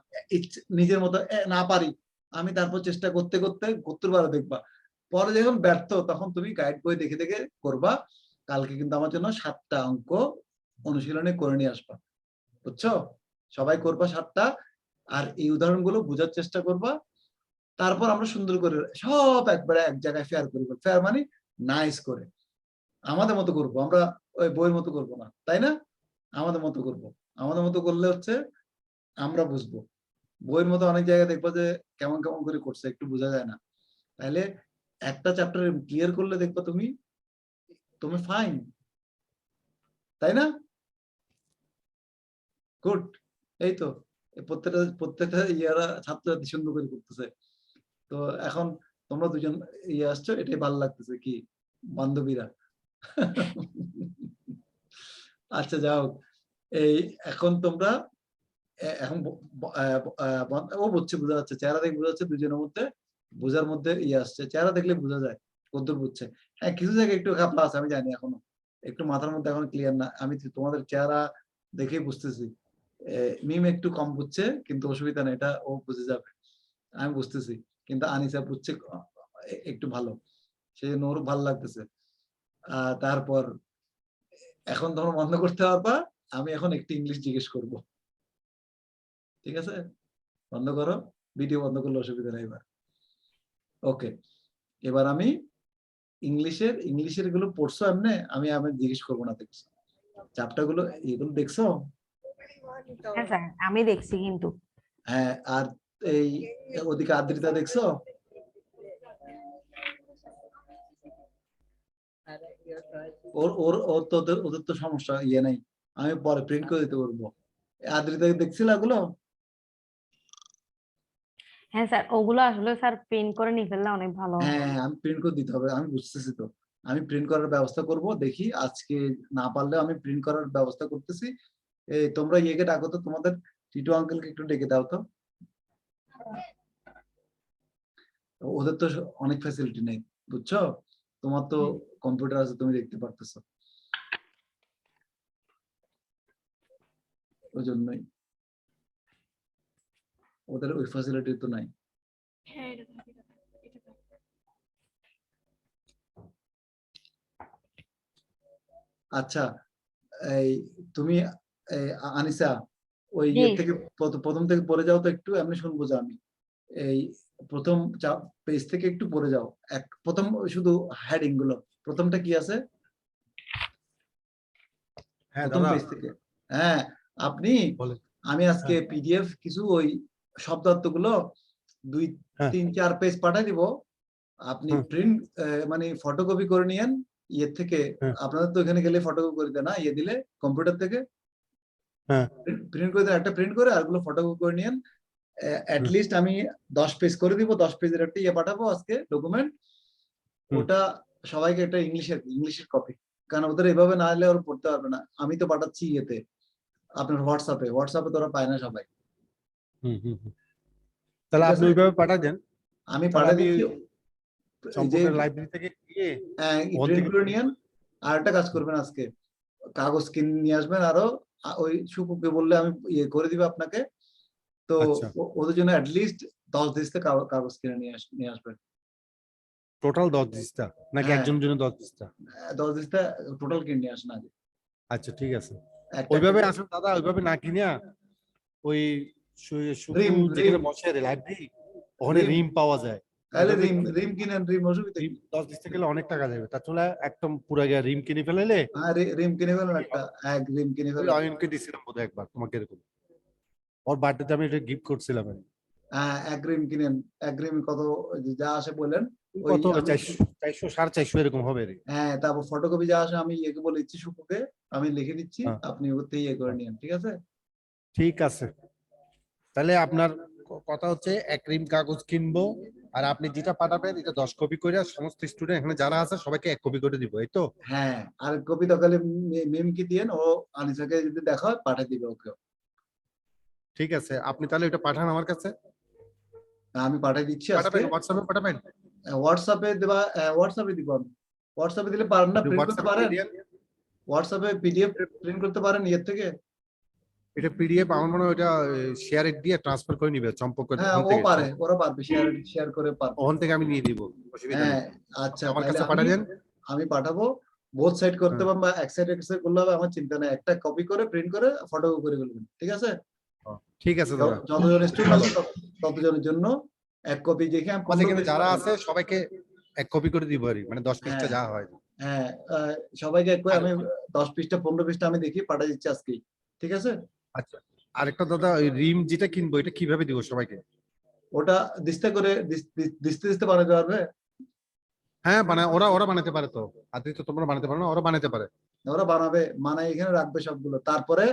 নিজের মতো না পারি আমি, তারপর চেষ্টা করতে করতে 70 দেখবা, পরে যখন ব্যর্থ তখন তুমি গাইড বই দেখে দেখে করবা। কালকে কিন্তু আমার জন্য 7টা অঙ্ক অনুশীলনে করে নিয়ে আসবা, বুঝছো? সবাই করবা 7টা, আর এই উদাহরণগুলো বোঝার চেষ্টা করবা। তারপর আমরা সুন্দর করে সব একবারে এক জায়গায় ফেয়ার করবো, ফেয়ার মানে নাইস করে আমাদের মতো করব, আমরা ওই বইয়ের মতো করব না, তাই না? আমাদের মতো করব, আমাদের মতো করলে হচ্ছে আমরা বুঝবো। বইয়ের মতো অনেক জায়গায় দেখবো যে কেমন কেমন করে করছে, একটু বোঝা যায় না। তাহলে একটা চ্যাপ্টার ক্লিয়ার করলে দেখবো তুমি তুমি ফাইন, তাই না? গুড। এই তো, প্রত্যেকটা ইয়ারা ছাত্রছাত্রী সুন্দর করে করতেছে। তো এখন তোমরা দুজন ইয়ে আসছো, এটাই ভালো লাগতেছে, কি বান্ধবীরা। আচ্ছা যাও, এই এখন তোমরা এখন ও বুঝছে, বোঝা যাচ্ছে, চেহারা দেখে বোঝা যাচ্ছে দুজনের মধ্যে, বোঝার মধ্যে ইয়ে আসছে, চেহারা দেখলে বোঝা যায় কদ্দূর বুঝছে। হ্যাঁ, কিছু জায়গায় একটু খাপলা আছে, আমি জানি, এখনো একটু মাথার মধ্যে এখন ক্লিয়ার না, আমি তোমাদের চেহারা দেখেই বুঝতেছি। মিম একটু কম বুঝছে, কিন্তু অসুবিধা নেই, এটা ও বুঝে যাবে, আমি বুঝতেছি। কিন্তু আনিসা বুঝছে একটু ভালো, সেই জন্য ওর ভালো লাগতেছে। তারপর এখন তোমরা বন্ধ করতে পারবা, আমি এখন একটু ইংলিশ জিজ্ঞেস করব, ঠিক আছে? বন্ধ করো, ভিডিও বন্ধ করলে অসুবিধা নেই এবার। ওকে, এবার আমি ইংলিশের গুলো পড়ছো এমনি, আমি জিজ্ঞেস করবো না, দেখছো চ্যাপ্টার গুলো, এগুলো দেখছো? হ্যাঁ স্যার, আমি দেখছি কিন্তু। হ্যাঁ, আর এই ওদিকে আদ্রিতা দেখছো? ওর ওর ওর তো ওদের তো সমস্যা ইয়ে নাই, আমি পরে প্রিন্ট করে দিতে বলবো। আদ্রিতা দেখছিল এগুলো? হ্যাঁ স্যার, ওগুলো আসলে স্যার প্রিন্ট করে নিয়ে ফেললে অনেক ভালো হয়। হ্যাঁ, আমি প্রিন্ট করে দিতে হবে, আমি বুঝতেছি তো, আমি প্রিন্ট করার ব্যবস্থা করব, দেখি আজকে না পারলে আমি প্রিন্ট করার ব্যবস্থা করতেছি। এই তোমরা ইয়েকে ডাকো তো, তোমাদের টিটু আঙ্কেলকে একটু ডেকে দাও তো, ওদের তো অনেক ফ্যাসিলিটি নেই, বুঝছো? তোমার তো কম্পিউটার আছে, তুমি দেখতে পারতেছো, ওই জন্যই। ওদের ওই ফ্যাসিলিটি তো নাই। হ্যাঁ এটা থাক, এটা থাক, এটা থাক। আচ্ছা, এই তুমি আনিসা ওই জি ইয়ে থেকে প্রথম থেকে পড়ে যাও তো একটু, এমনি শুনবো যে আমি এই প্রথম পেজ থেকে একটু পড়ে যাও, প্রথম শুধু হেডিং গুলো, প্রথমটা কি আছে হ্যাঁ প্রথম দাদা পেজ থেকে। হ্যাঁ আপনি, বলেন। আমি আজকে হ্যাঁ। পিডিএফ কিছু ওই শব্দার্থ গুলো 2, হ্যাঁ। 3, 4 পেজ পাঠিয়ে দিব, আপনি হুম। প্রিন্ট মানে ফটোকপি করে নিয়েন ইয়ে থেকে। হ্যাঁ। আপনাদের তো এখানে গেলে ফটোকপি করে দেয় না, ইয়ে দিলে কম্পিউটার থেকে হ্যাঁ। প্রিন্ট করে দেন, একটা প্রিন্ট করে আর গুলো ফটোকপি করে নিয়েন। লিস্ট আমি 10 পেজ করে দিব, 10 পেজের একটা ইয়ে পাঠাবো আজকে ডকুমেন্ট। হুম। ওটা সবাইকে একটা ইংলিশের কপি, কারণ ওদের এভাবে না হলে ওরা পড়তে পারবে না। আমি তো পাঠাচ্ছি ইয়েতে আপনার হোয়াটসঅ্যাপে তো ওরা পায় না সবাই। হুম হুম হুম। তাহলে ঠিক আপনি আছে, ওইভাবে পাঠায় দেন, আমি তাহলে পাঠিয়ে আমি দিচ্ছি। এই যে সম্পূর্ণ লাইব্রেরি থেকে গিয়ে ওখান প্রিন্ট থেকে করে নিয়েন। আর একটা কাজ করবেন, আজকে কাগজ কিনে নিয়ে আসবেন আরো, ওই সুকুকে বললে আমি ইয়ে করে দিবে আপনাকে। তো আচ্ছা ওদের জন্য লিস্ট 10 দিস্তে কাগজ কিনে নিয়ে আসবেন। টোটাল 10 দিস্তা নাকি হ্যাঁ, একজনের জন্য 10 দিস্তা? 10 দিস্তে টোটাল কিনে নিয়ে আসেন আগে। আচ্ছা ঠিক আছে, একটা ওইভাবে একটা আসুন দাদা, ওইভাবে না কিনিয়া ওই শুধু রিম যেখানে রিম বসে লাইব্রেরি ওখানে রিম রিম পাওয়া যায়, তাহলে ওইভাবে রিম কিনেন, রিম অসুবিধা রিম কি? 10 দিস্তা গেলে অনেক টাকা যাবে, তার চলে একদম পুরো গিয়ে রিম কিনে ফেলাইলে। হ্যাঁ রিম কিনে ফেলেন একটা, এক রিম কিনে ওই ফেলেন। অয়নকে দিছিলাম বোধহয় একবার তোমাকে এরকম, ওর বার্থডেতে আমি এটা গিফট করছিলাম আমি। হ্যাঁ এক রিম কিনেন, এক রিম কত যা আসে বলেন। ওই কত হবে? আমি 400 400 450 এরকম হবে রে। হ্যাঁ, তারপর ফটোকপি যা আসে আমি ইয়েকে বলে দিচ্ছি, সুপুকে আমি লিখে দিচ্ছি, হ্যাঁ আপনি ওতে ইয়ে করে হ্যাঁ, নিন, ঠিক আছে? ঠিক আছে। তাহলে আপনার কথা হচ্ছে এক রিম কাগজ কিনবো, আর আপনি যেটা পাঠাবেন এটা 10 কপি করে সমস্ত স্টুডেন্ট এখানে যারা আছে সবাইকে 1 কপি করে দিব, এই তো? হ্যাঁ, আর কপি দরকার মেম কি দিয়েন, ও আনিসাকে যদি দেখা হয় পাঠিয়ে দিবে ওকে। ঠিক আছে, আপনি তাহলে এটা পাঠান আমার কাছে। আমি পাঠিয়ে দিচ্ছি আজকে। পাঠাবেন হোয়াটসঅ্যাপে পাঠাবেন? হোয়াটসঅ্যাপে দেবা, হোয়াটসঅ্যাপে দিব আমি। হোয়াটসঅ্যাপে দিলে পারেন না, আপনি প্রিন্ট করতে হোয়াটসঅ্যাপে পারেন? দিয়ে দেন। হোয়াটসঅ্যাপে পিডিএফ প্রিন্ট করতে পারেন ইয়ের থেকে? এটা পিডিএফ আমার মনে হয় ওটা শেয়ার দিয়ে ট্রান্সফার করে নিবে চম্পকের হ্যাঁ ওখান ও থেকে, পারে, ওরা পারবে, শেয়ার করে পারবে। ওখান থেকে আমি নিয়ে দিব, অসুবিধা নেই। হ্যাঁ আচ্ছা, আমার তাহলে কাছে পাঠিয়ে দেন। আমি পাঠাবো। বোথ সাইড করতে হ্যাঁ। পারবো বা এক সাইড করলে হবে, আমার চিন্তা নেই। একটা কপি করে প্রিন্ট করে ফটো করে ফেলবেন, ঠিক আছে? ঠিক আছে দাদা, যতজন স্টুডেন্ট ভালো। আছে ততজনের জন্য এক কপি দেখে আমি আমাদের 15 এখানে পিস যারা পাঠাবো। আছে সবাইকে 1 কপি করে দিব আর কি, মানে 10 পিসটা হ্যাঁ যা হয়। হ্যাঁ, সবাইকে এক করে আর আমি 10 পিসটা 15 পিসটা আমি দেখি পাঠিয়ে দিচ্ছি আজকেই, ঠিক আছে? আচ্ছা, আরেকটা দাদা, ওই রিম যেটা কিনবো এটা কিভাবে দিব সবাইকে? ওটা দিস্তে করে দিস্তে বানাতে পারবে। হ্যাঁ ওরা ওরা বানাতে পারে তো, আদি তো তোমরা বানাতে পারো না, ওরা বানাতে পারে। ওরা বানাবে, মানে এখানে রাখবে সবগুলো, তারপরে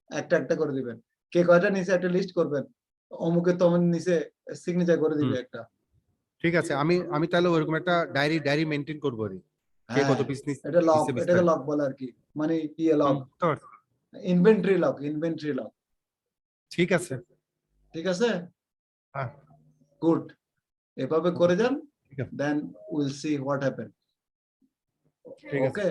একটা একটা করে দিবেন। কে কয়টা নিচে একটা লিস্ট করবেন, অমুকে তমন নিচে সিগনেচার করে দিবে একটা। ঠিক আছে, আমি আমি তাহলে ওরকম একটা ডায়েরি মেনটেন করবো আর কি। কে হ্যাঁ, কত পিস নিচ্ছে এটা লক, নিচ্ছে এটাকে বিস্তারিত। লক বলে আর কি, মানে কি লক, বুঝতে পারছি। Inventory lock. ঠিক আছে। ঠিক আছে, হ্যাঁ গুড। এভাবে করে যান, ঠিক আছে, then will see what happen. ঠিক আছে। ওকে।